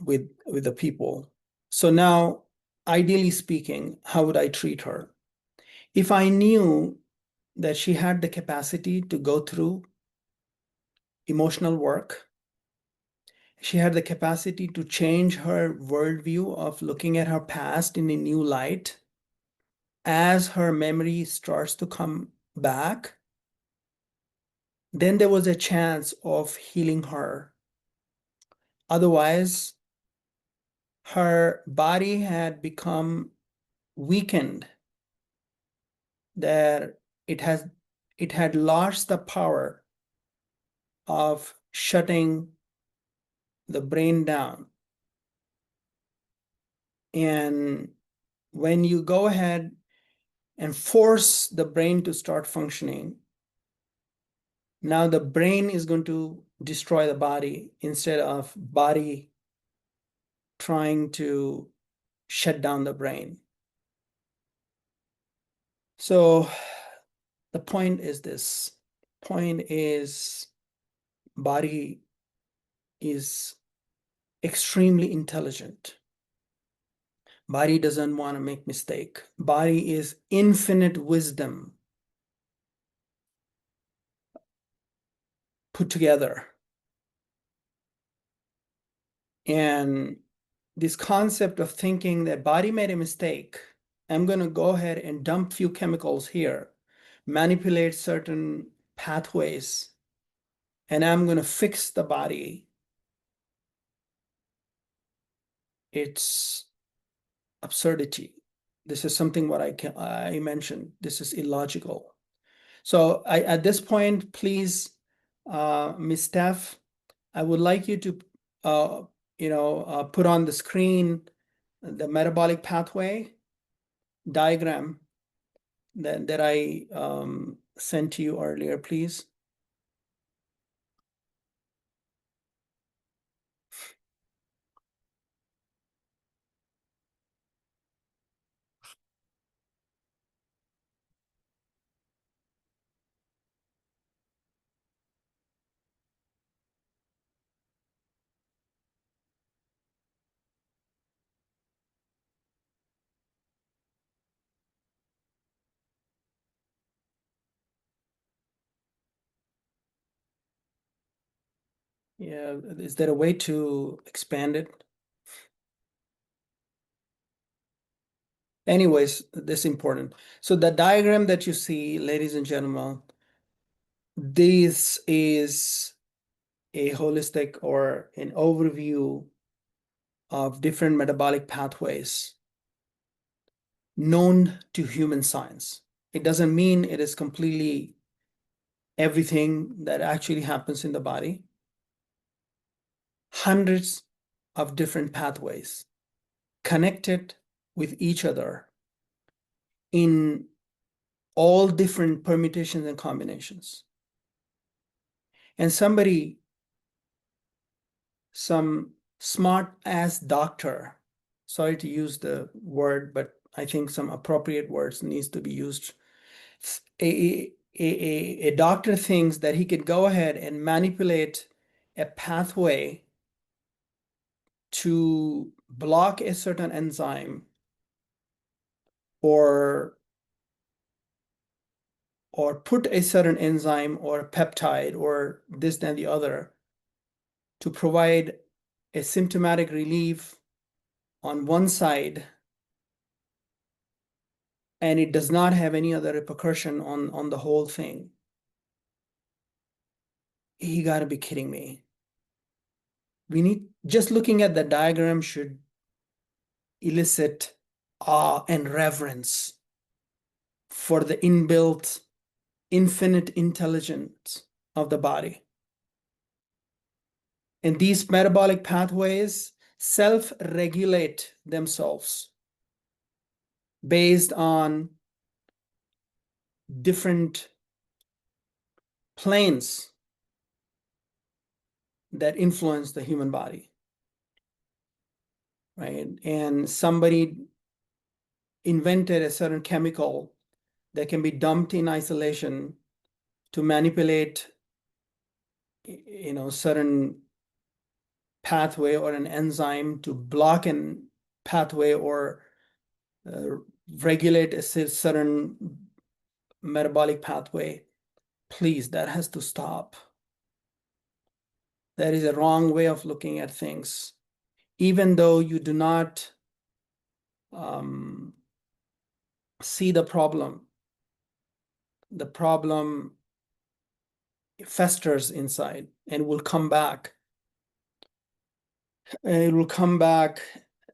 with the people. So now, ideally speaking, how would I treat her? If I knew that she had the capacity to go through emotional work. She had the capacity to change her worldview of looking at her past in a new light. As her memory starts to come back, then there was a chance of healing her. Otherwise, her body had become weakened, that it had lost the power of shutting the brain down. And when you go ahead and force the brain to start functioning, now the brain is going to destroy the body instead of body trying to shut down the brain. So the point is this. Point is, body is extremely intelligent. Body doesn't want to make mistake. Body is infinite wisdom put together. And this concept of thinking that body made a mistake, I'm going to go ahead and dump few chemicals here, manipulate certain pathways, and I'm going to fix the body. It's absurdity. This is something what I mentioned. This is illogical. So at this point, please, Ms. Steph, I would like you to put on the screen the metabolic pathway diagram that I sent to you earlier, please. Yeah, is there a way to expand it? Anyways, this is important. So the diagram that you see, ladies and gentlemen, this is a holistic or an overview of different metabolic pathways known to human science. It doesn't mean it is completely everything that actually happens in the body. Hundreds of different pathways connected with each other in all different permutations and combinations. And some smart ass doctor, sorry to use the word, but I think some appropriate words needs to be used. A doctor thinks that he could go ahead and manipulate a pathway to block a certain enzyme or put a certain enzyme or peptide or this, then the other to provide a symptomatic relief on one side, and it does not have any other repercussion on the whole thing. You got to be kidding me. Just looking at the diagram should elicit awe and reverence for the inbuilt infinite intelligence of the body. And these metabolic pathways self-regulate themselves based on different planes that influence the human body, right? And somebody invented a certain chemical that can be dumped in isolation to manipulate, certain pathway or an enzyme to block an pathway or regulate a certain metabolic pathway. Please, that has to stop. That is a wrong way of looking at things. Even though you do not see the problem festers inside and will come back. And it will come back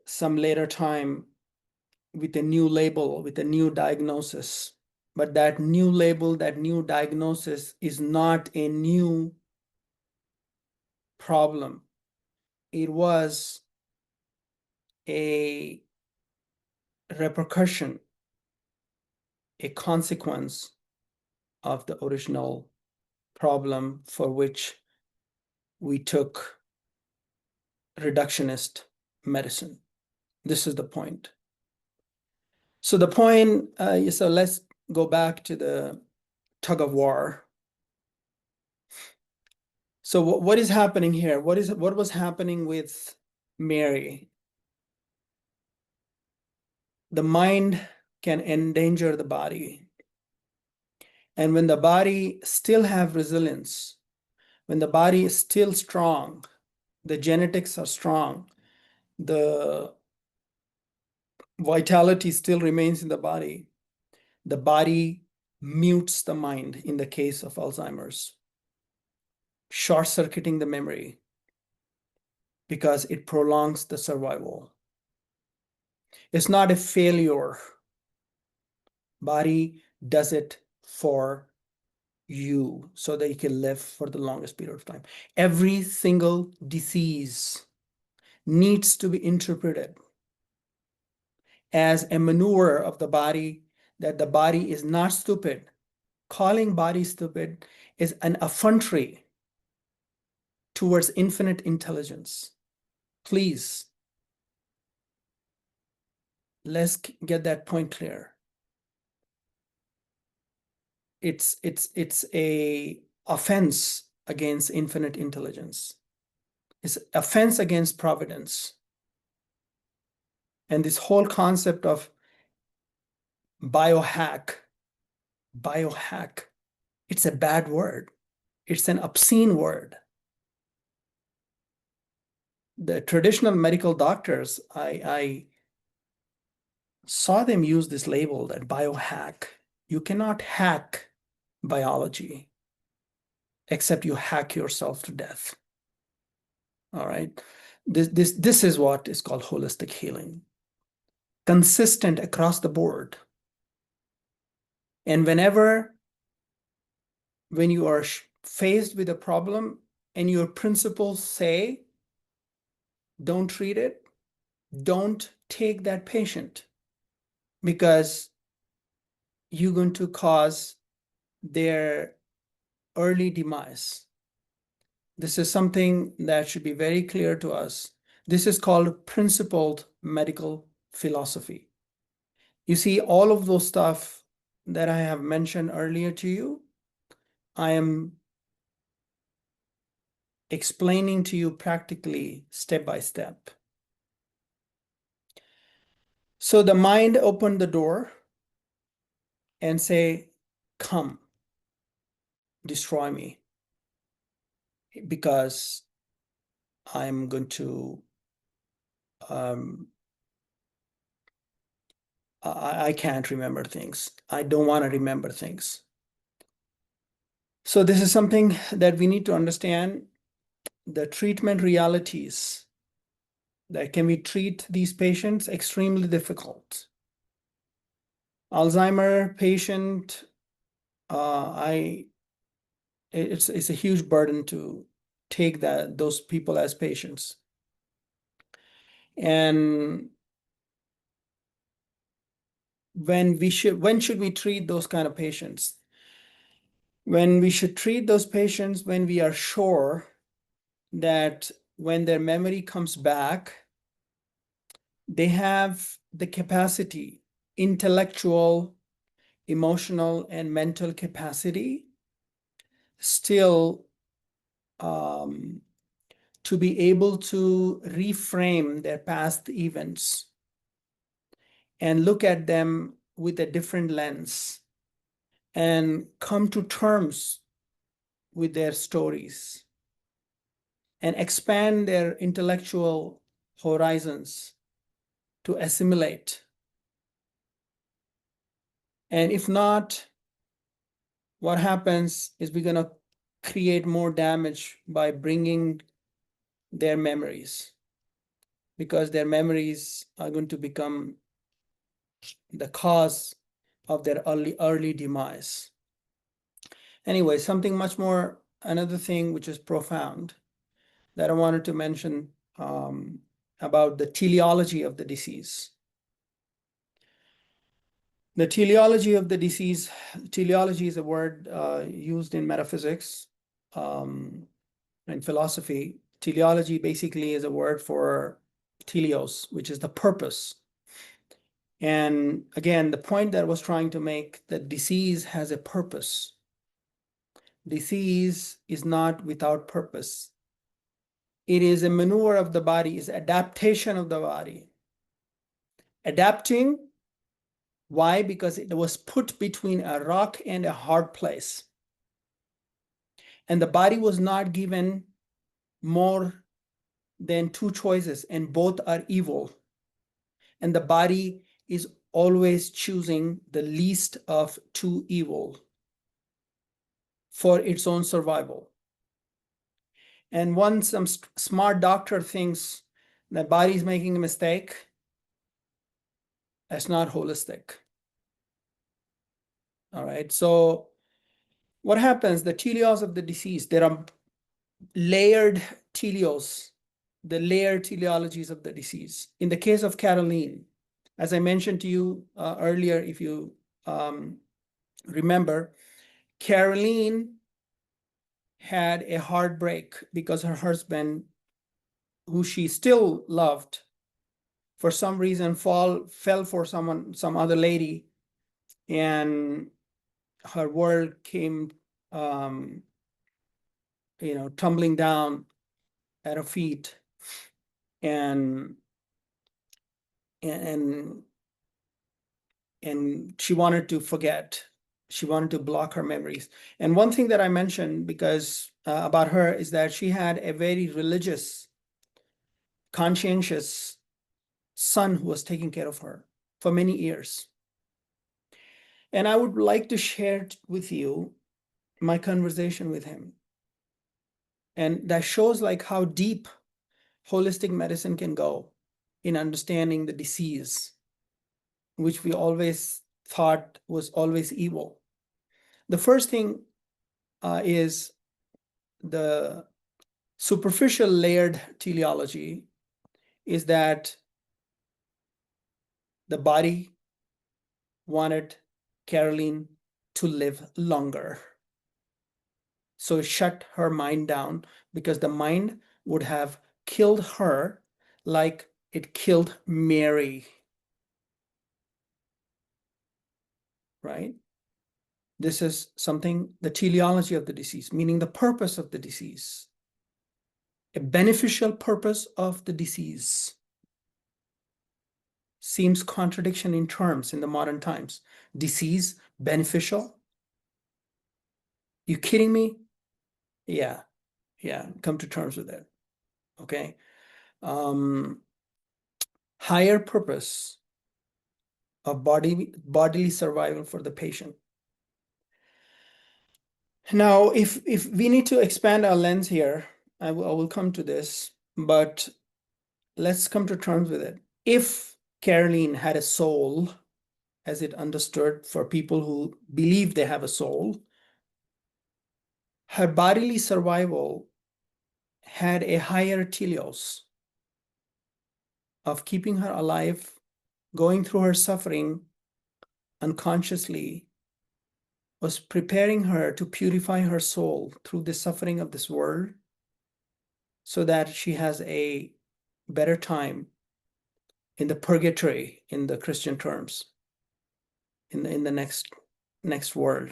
some later time with a new label, with a new diagnosis. But that new label, that new diagnosis is not a new problem. It was a repercussion, a consequence of the original problem for which we took reductionist medicine. This is the point. So the point, so let's go back to the tug of war. So what is happening here? What was happening with Mary? The mind can endanger the body. And when the body still have resilience, when the body is still strong, the genetics are strong, the vitality still remains in the body mutes the mind in the case of Alzheimer's, short-circuiting the memory because it prolongs the survival. It's not a failure. Body does it for you so that you can live for the longest period of time. Every single disease needs to be interpreted as a maneuver of the body, that the body is not stupid. Calling body stupid is an effrontery towards infinite intelligence. Please, let's get that point clear. It's a offense against infinite intelligence. It's offense against providence. And this whole concept of biohack, it's a bad word. It's an obscene word. The traditional medical doctors, I saw them use this label, that biohack. You cannot hack biology except you hack yourself to death. All right. This is what is called holistic healing. Consistent across the board. And when you are faced with a problem and your principles say, don't treat it, don't take that patient, because you're going to cause their early demise. This is something that should be very clear to us. This is called principled medical philosophy. You see, all of those stuff that I have mentioned earlier to you, I am explaining to you practically step by step. So the mind opened the door and say, come, destroy me, because I'm going to, I can't remember things. I don't want to remember things. So this is something that we need to understand, the treatment realities. That can we treat these patients? Extremely difficult. Alzheimer patient, it's a huge burden to take those people as patients. And when should we treat those kind of patients? When we should treat those patients when we are sure that when their memory comes back, they have the capacity, intellectual, emotional, and mental capacity still to be able to reframe their past events and look at them with a different lens and come to terms with their stories and expand their intellectual horizons to assimilate. And if not, what happens is we're going to create more damage by bringing their memories, because their memories are going to become the cause of their early demise. Anyway, another thing which is profound that I wanted to mention about the teleology of the disease. The teleology of the disease, teleology is a word used in metaphysics and philosophy. Teleology basically is a word for teleos, which is the purpose. And again, the point that I was trying to make, that disease has a purpose. Disease is not without purpose. It is a maneuver of the body, is adaptation of the body. Adapting, why? Because it was put between a rock and a hard place. And the body was not given more than two choices, and both are evil. And the body is always choosing the least of two evil for its own survival. And once some smart doctor thinks the body is making a mistake, that's not holistic. All right. So what happens? The teleos of the disease, there are layered teleos, the layered teleologies of the disease. In the case of Caroline, as I mentioned to you earlier, if you remember, Caroline had a heartbreak because her husband, who she still loved, for some reason fell for some other lady, and her world came tumbling down at her feet, and and and she wanted to forget. She wanted to block her memories. And one thing that I mentioned because about her is that she had a very religious, conscientious son who was taking care of her for many years. And I would like to share with you my conversation with him. And that shows like how deep holistic medicine can go in understanding the disease, which we always thought was always evil. The first thing is the superficial layered teleology is that the body wanted Caroline to live longer. So it shut her mind down because the mind would have killed her like it killed Mary. Right? This is something, the teleology of the disease, meaning the purpose of the disease, a beneficial purpose of the disease. Seems contradiction in terms in the modern times. Disease, beneficial? You kidding me? Yeah, come to terms with it. Okay. Higher purpose of bodily survival for the patient. Now, if we need to expand our lens here, I will come to this, but let's come to terms with it. If Caroline had a soul, as it understood for people who believe they have a soul, her bodily survival had a higher teleos of keeping her alive, going through her suffering unconsciously, was preparing her to purify her soul through the suffering of this world so that she has a better time in the purgatory, in the Christian terms, in the next world,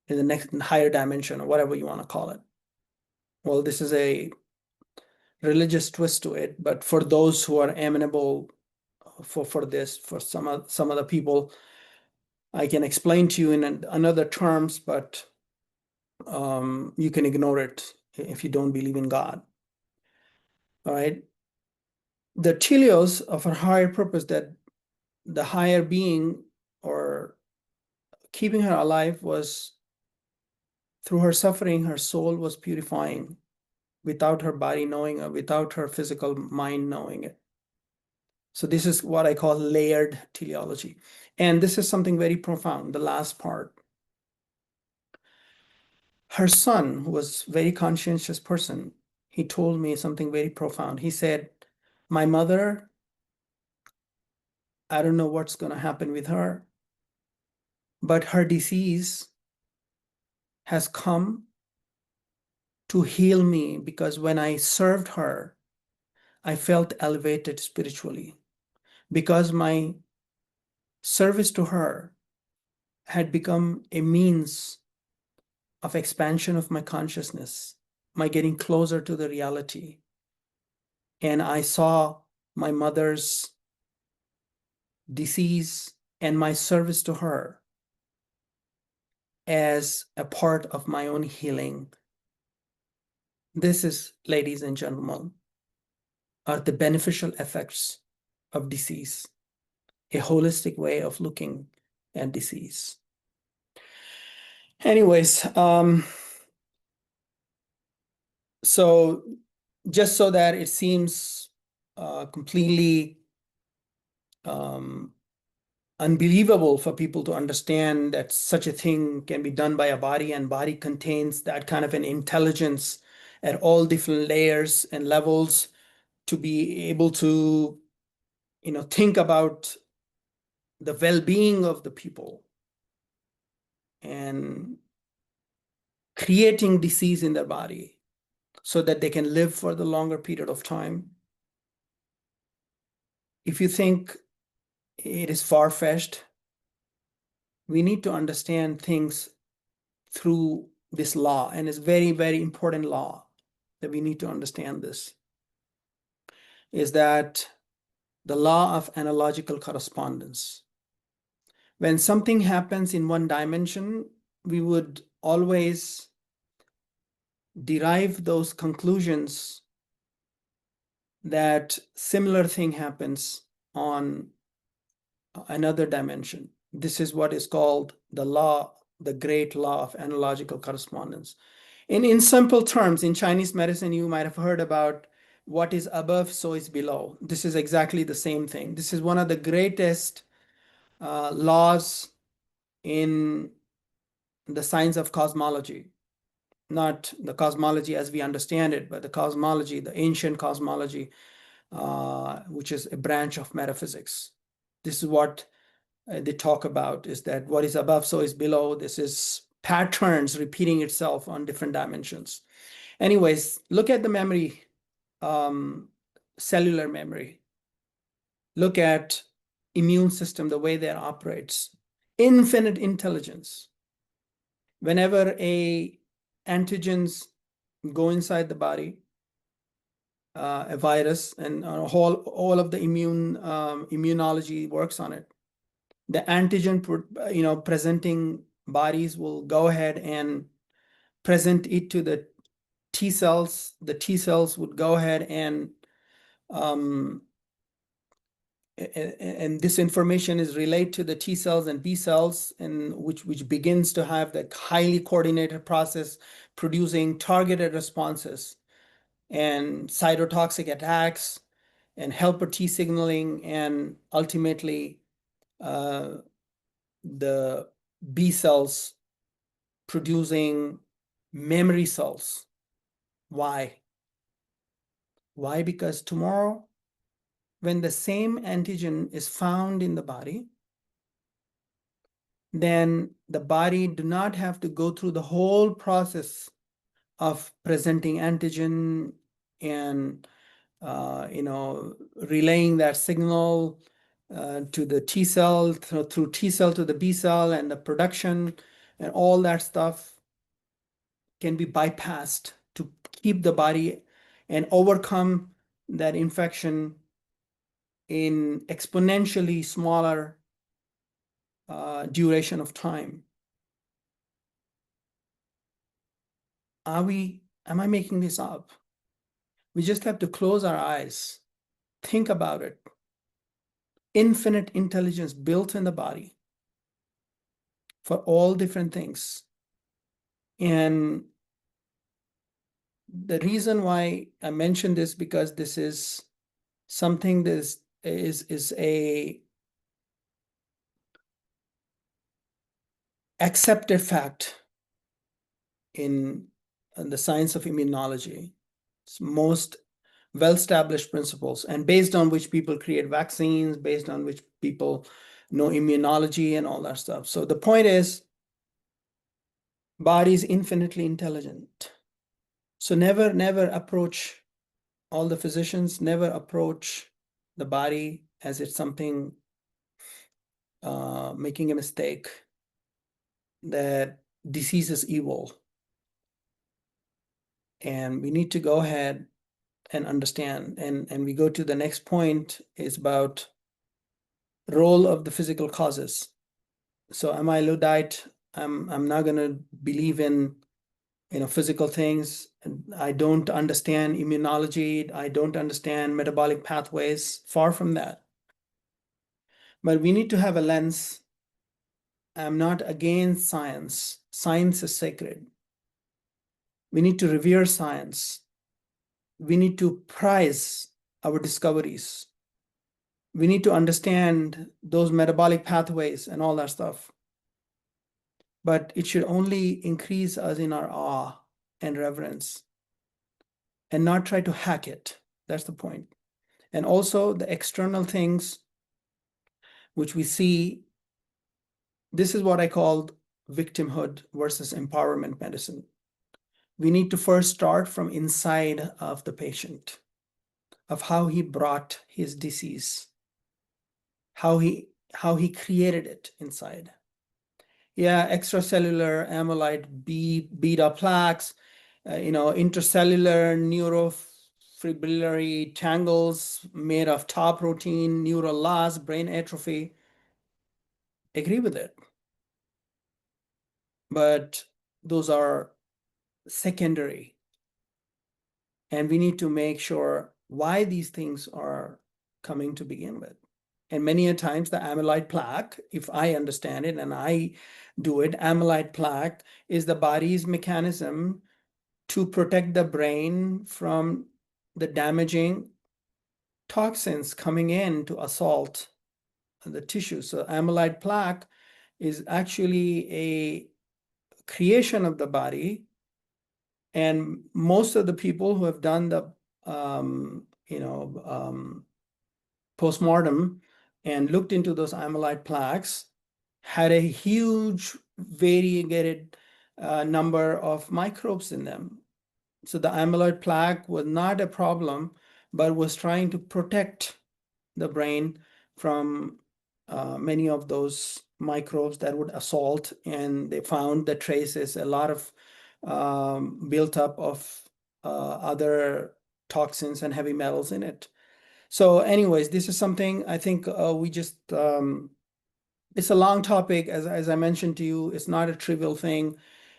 in the next higher dimension, or whatever you want to call it. Well, this is a religious twist to it, but for those who are amenable for this, for some other people, I can explain to you in another terms, but you can ignore it if you don't believe in God. All right. The teleos of a higher purpose, that the higher being or keeping her alive was through her suffering, her soul was purifying without her body knowing it, without her physical mind knowing it. So this is what I call layered teleology. And this is something very profound, the last part. Her son, who was a very conscientious person, he told me something very profound. He said, my mother, I don't know what's going to happen with her, but her disease has come to heal me, because when I served her, I felt elevated spiritually, because my service to her had become a means of expansion of my consciousness, my getting closer to the reality. And I saw my mother's disease and my service to her as a part of my own healing. This is, ladies and gentlemen, are the beneficial effects of disease, a holistic way of looking at disease. Anyways, so just so that it seems completely unbelievable for people to understand that such a thing can be done by a body, and body contains that kind of an intelligence at all different layers and levels to be able to, think about the well-being of the people and creating disease in their body so that they can live for the longer period of time. If you think it is far-fetched, we need to understand things through this law, and it's very, very important law that we need to understand. This is that the law of analogical correspondence. When something happens in one dimension, we would always derive those conclusions that similar thing happens on another dimension. This is what is called the law, the great law of analogical correspondence. In simple terms, in Chinese medicine, you might have heard about what is above, so is below. This is exactly the same thing. This is one of the greatest laws in the science of cosmology. Not the cosmology as we understand it, but the cosmology, the ancient cosmology, which is a branch of metaphysics. This is what they talk about, is that what is above, so is below. This is patterns repeating itself on different dimensions. Anyways, look at the memory, cellular memory. Look at immune system, the way that operates. Infinite intelligence. Whenever antigens go inside the body, a virus, and all of the immunology works on it. The antigen, presenting bodies will go ahead and present it to the T cells. The T cells would go ahead and this information is relayed to the T cells and B cells, and which begins to have that highly coordinated process producing targeted responses and cytotoxic attacks and helper T signaling, and ultimately the B cells producing memory cells. Why? Why? Because tomorrow, when the same antigen is found in the body, then the body do not have to go through the whole process of presenting antigen and relaying that signal to the T cell, through T cell to the B cell, and the production and all that stuff can be bypassed to keep the body and overcome that infection in exponentially smaller duration of time. Am I making this up? We just have to close our eyes, think about it. Infinite intelligence built in the body for all different things. And the reason why I mention this, because this is something that is a accepted fact in the science of immunology. It's most well-established principles, and based on which people create vaccines, based on which people know immunology and all that stuff. So the point is, body is infinitely intelligent. So never approach, all the physicians never approach the body as it's something making a mistake, that disease is evil. And we need to go ahead and understand. And we go to the next point, is about role of the physical causes. So am I Luddite? I'm not gonna believe in physical things. I don't understand immunology. I don't understand metabolic pathways. Far from that. But we need to have a lens. I'm not against science. Science is sacred. We need to revere science. We need to prize our discoveries. We need to understand those metabolic pathways and all that stuff. But it should only increase us in our awe and reverence, and not try to hack it. That's the point. And also the external things which we see, this is what I called victimhood versus empowerment medicine. We need to first start from inside of the patient, of how he brought his disease, how he created it inside. Yeah, extracellular amyloid beta plaques, intercellular neurofibrillary tangles made of tau protein, neural loss, brain atrophy. Agree with it. But those are secondary. And we need to make sure why these things are coming to begin with. And many a times the amyloid plaque, if I understand it and I do it, amyloid plaque is the body's mechanism to protect the brain from the damaging toxins coming in to assault the tissue. So amyloid plaque is actually a creation of the body. And most of the people who have done the postmortem and looked into those amyloid plaques had a huge variegated number of microbes in them. So the amyloid plaque was not a problem, but was trying to protect the brain from many of those microbes that would assault. And they found the traces, a lot of built up of other toxins and heavy metals in it. So anyways, this is something I think we just, it's a long topic. As I mentioned to you, it's not a trivial thing.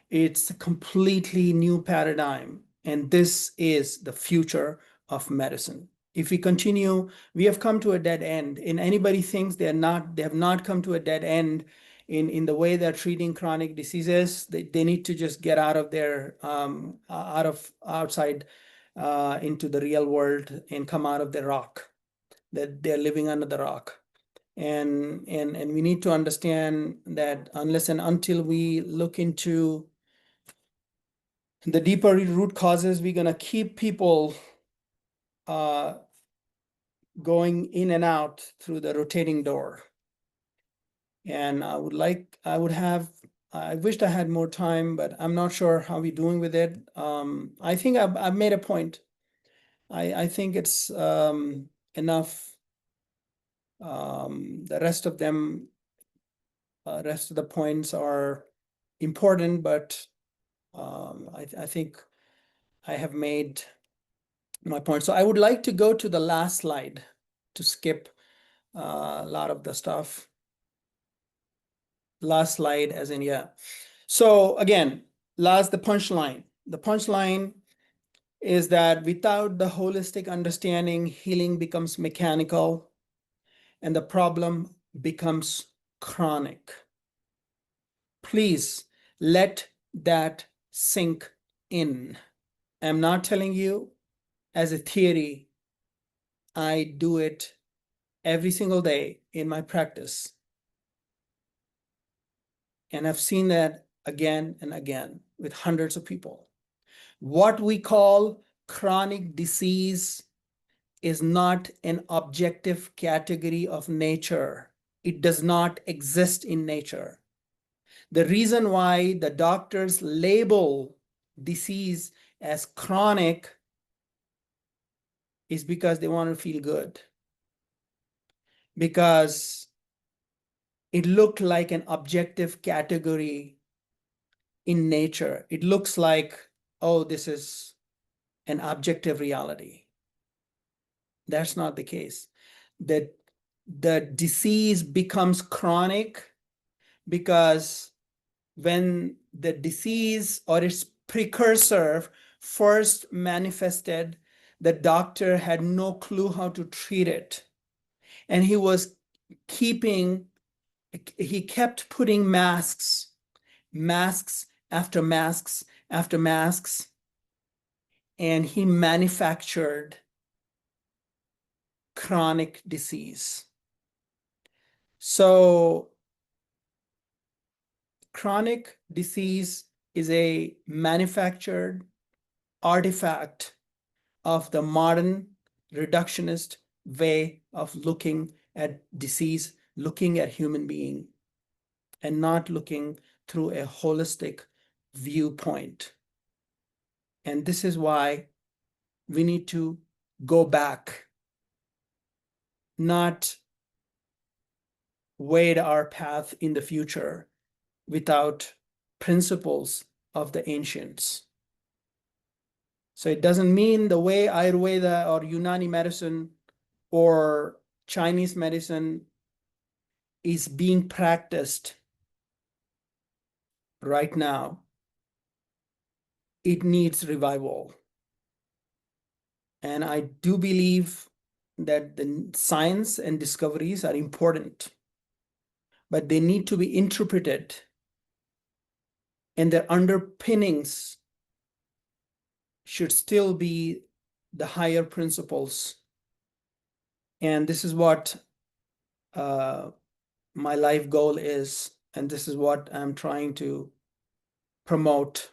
It's a completely new paradigm. And this is the future of medicine. If we continue, we have come to a dead end. And anybody thinks they have not come to a dead end in the way they're treating chronic diseases, they need to just get out of their, outside into the real world and come out of the rock that they're living under the rock. And we need to understand that unless and until we look into the deeper root causes, we're going to keep people going in and out through the rotating door. And I wished I had more time, but I'm not sure how we're doing with it. I think I've made a point. I think it's enough. The rest of them, rest of the points are important, but I think I have made my point. So I would like to go to the last slide to skip a lot of the stuff. last slide, as in, yeah. So again, the punchline. The punchline is that without the holistic understanding, healing becomes mechanical and the problem becomes chronic. Please let that sink in. I'm not telling you as a theory. I do it every single day in my practice. And I've seen that again and again with hundreds of people. What we call chronic disease is not an objective category of nature. It does not exist in nature. The reason why the doctors label disease as chronic is because they want to feel good. Because it looked like an objective category in nature. It looks like, oh, this is an objective reality. That's not the case. That the disease becomes chronic because when the disease or its precursor first manifested, the doctor had no clue how to treat it. And he kept putting masks after masks after masks, and he manufactured chronic disease. So chronic disease is a manufactured artifact of the modern reductionist way of looking at disease, looking at human being, and not looking through a holistic viewpoint. And this is why we need to go back, not wade our path in the future without principles of the ancients. So it doesn't mean the way Ayurveda or Unani medicine or Chinese medicine is being practiced right now. It needs revival. And I do believe that the science and discoveries are important, but they need to be interpreted, and their underpinnings should still be the higher principles. And this is what my life goal is, and this is what I'm trying to promote.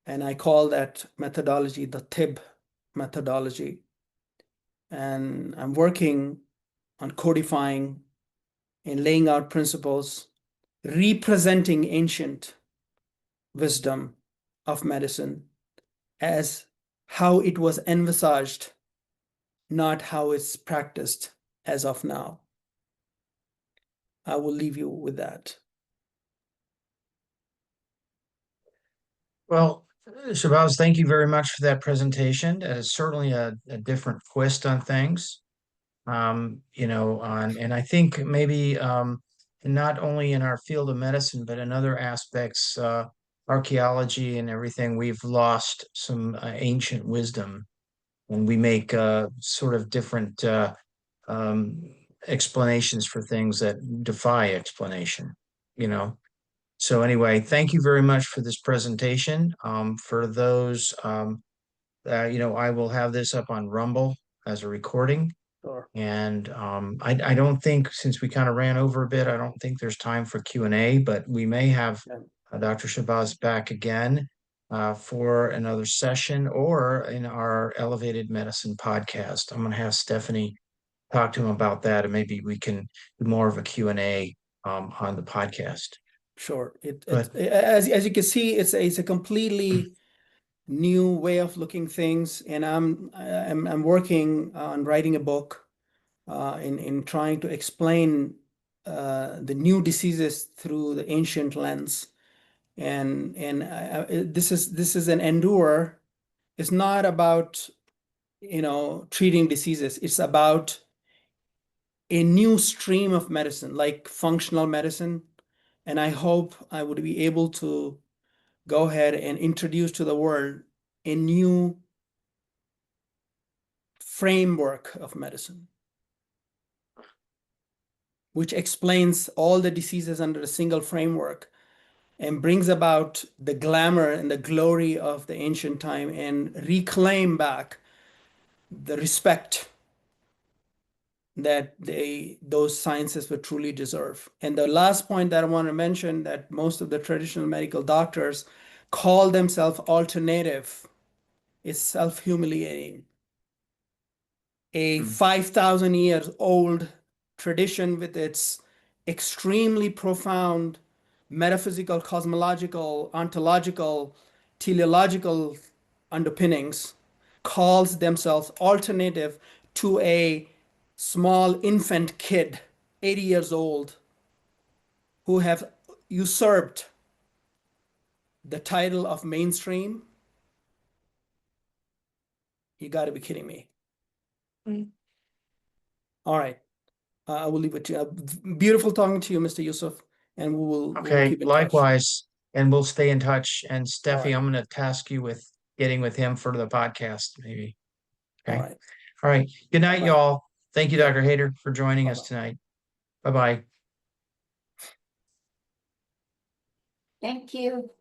And I call that methodology the TIB methodology. And I'm working on codifying and laying out principles, representing ancient wisdom of medicine as how it was envisaged, not how it's practiced as of now. I will leave you with that. Well, Shabaz, thank you very much for that presentation. That is certainly a different twist on things. And I think maybe not only in our field of medicine, but in other aspects, archaeology and everything, we've lost some ancient wisdom, and we make sort of different um, explanations for things that defy explanation, you know. So anyway, thank you very much for this presentation. For those, I will have this up on Rumble as a recording. Sure. And I don't think, since we kind of ran over a bit, I don't think there's time for Q&A, but we may have Yeah. Dr. Shabazz back again for another session or in our Elevated Medicine podcast. I'm going to have Stephanie talk to him about that, and maybe we can do more of a Q&A on the podcast. Sure. But As you can see, it's a completely new way of looking things, and I'm working on writing a book in trying to explain the new diseases through the ancient lens. And this is an endure. It's not about treating diseases. It's about a new stream of medicine, like functional medicine, And I hope I would be able to go ahead and introduce to the world a new framework of medicine, which explains all the diseases under a single framework and brings about the glamour and the glory of the ancient time and reclaim back the respect that those sciences would truly deserve. And the last point that I want to mention, that most of the traditional medical doctors call themselves alternative, is self-humiliating. A 5,000 years old tradition with its extremely profound metaphysical, cosmological, ontological, teleological underpinnings calls themselves alternative to a small infant kid, 80 years old, who have usurped the title of mainstream. You got to be kidding me. All right. I will leave it to you. Beautiful talking to you, Mr. Yusuf, and we'll Okay, keep in touch. likewise, and we'll stay in touch. And All Steffi, right. I'm going to task you with getting with him for the podcast, maybe. All Okay. right. All right. Good night, Bye-bye. y'all. Thank you, Yeah. Dr. Hayter, for joining us Bye-bye. tonight. Bye-bye. Thank you.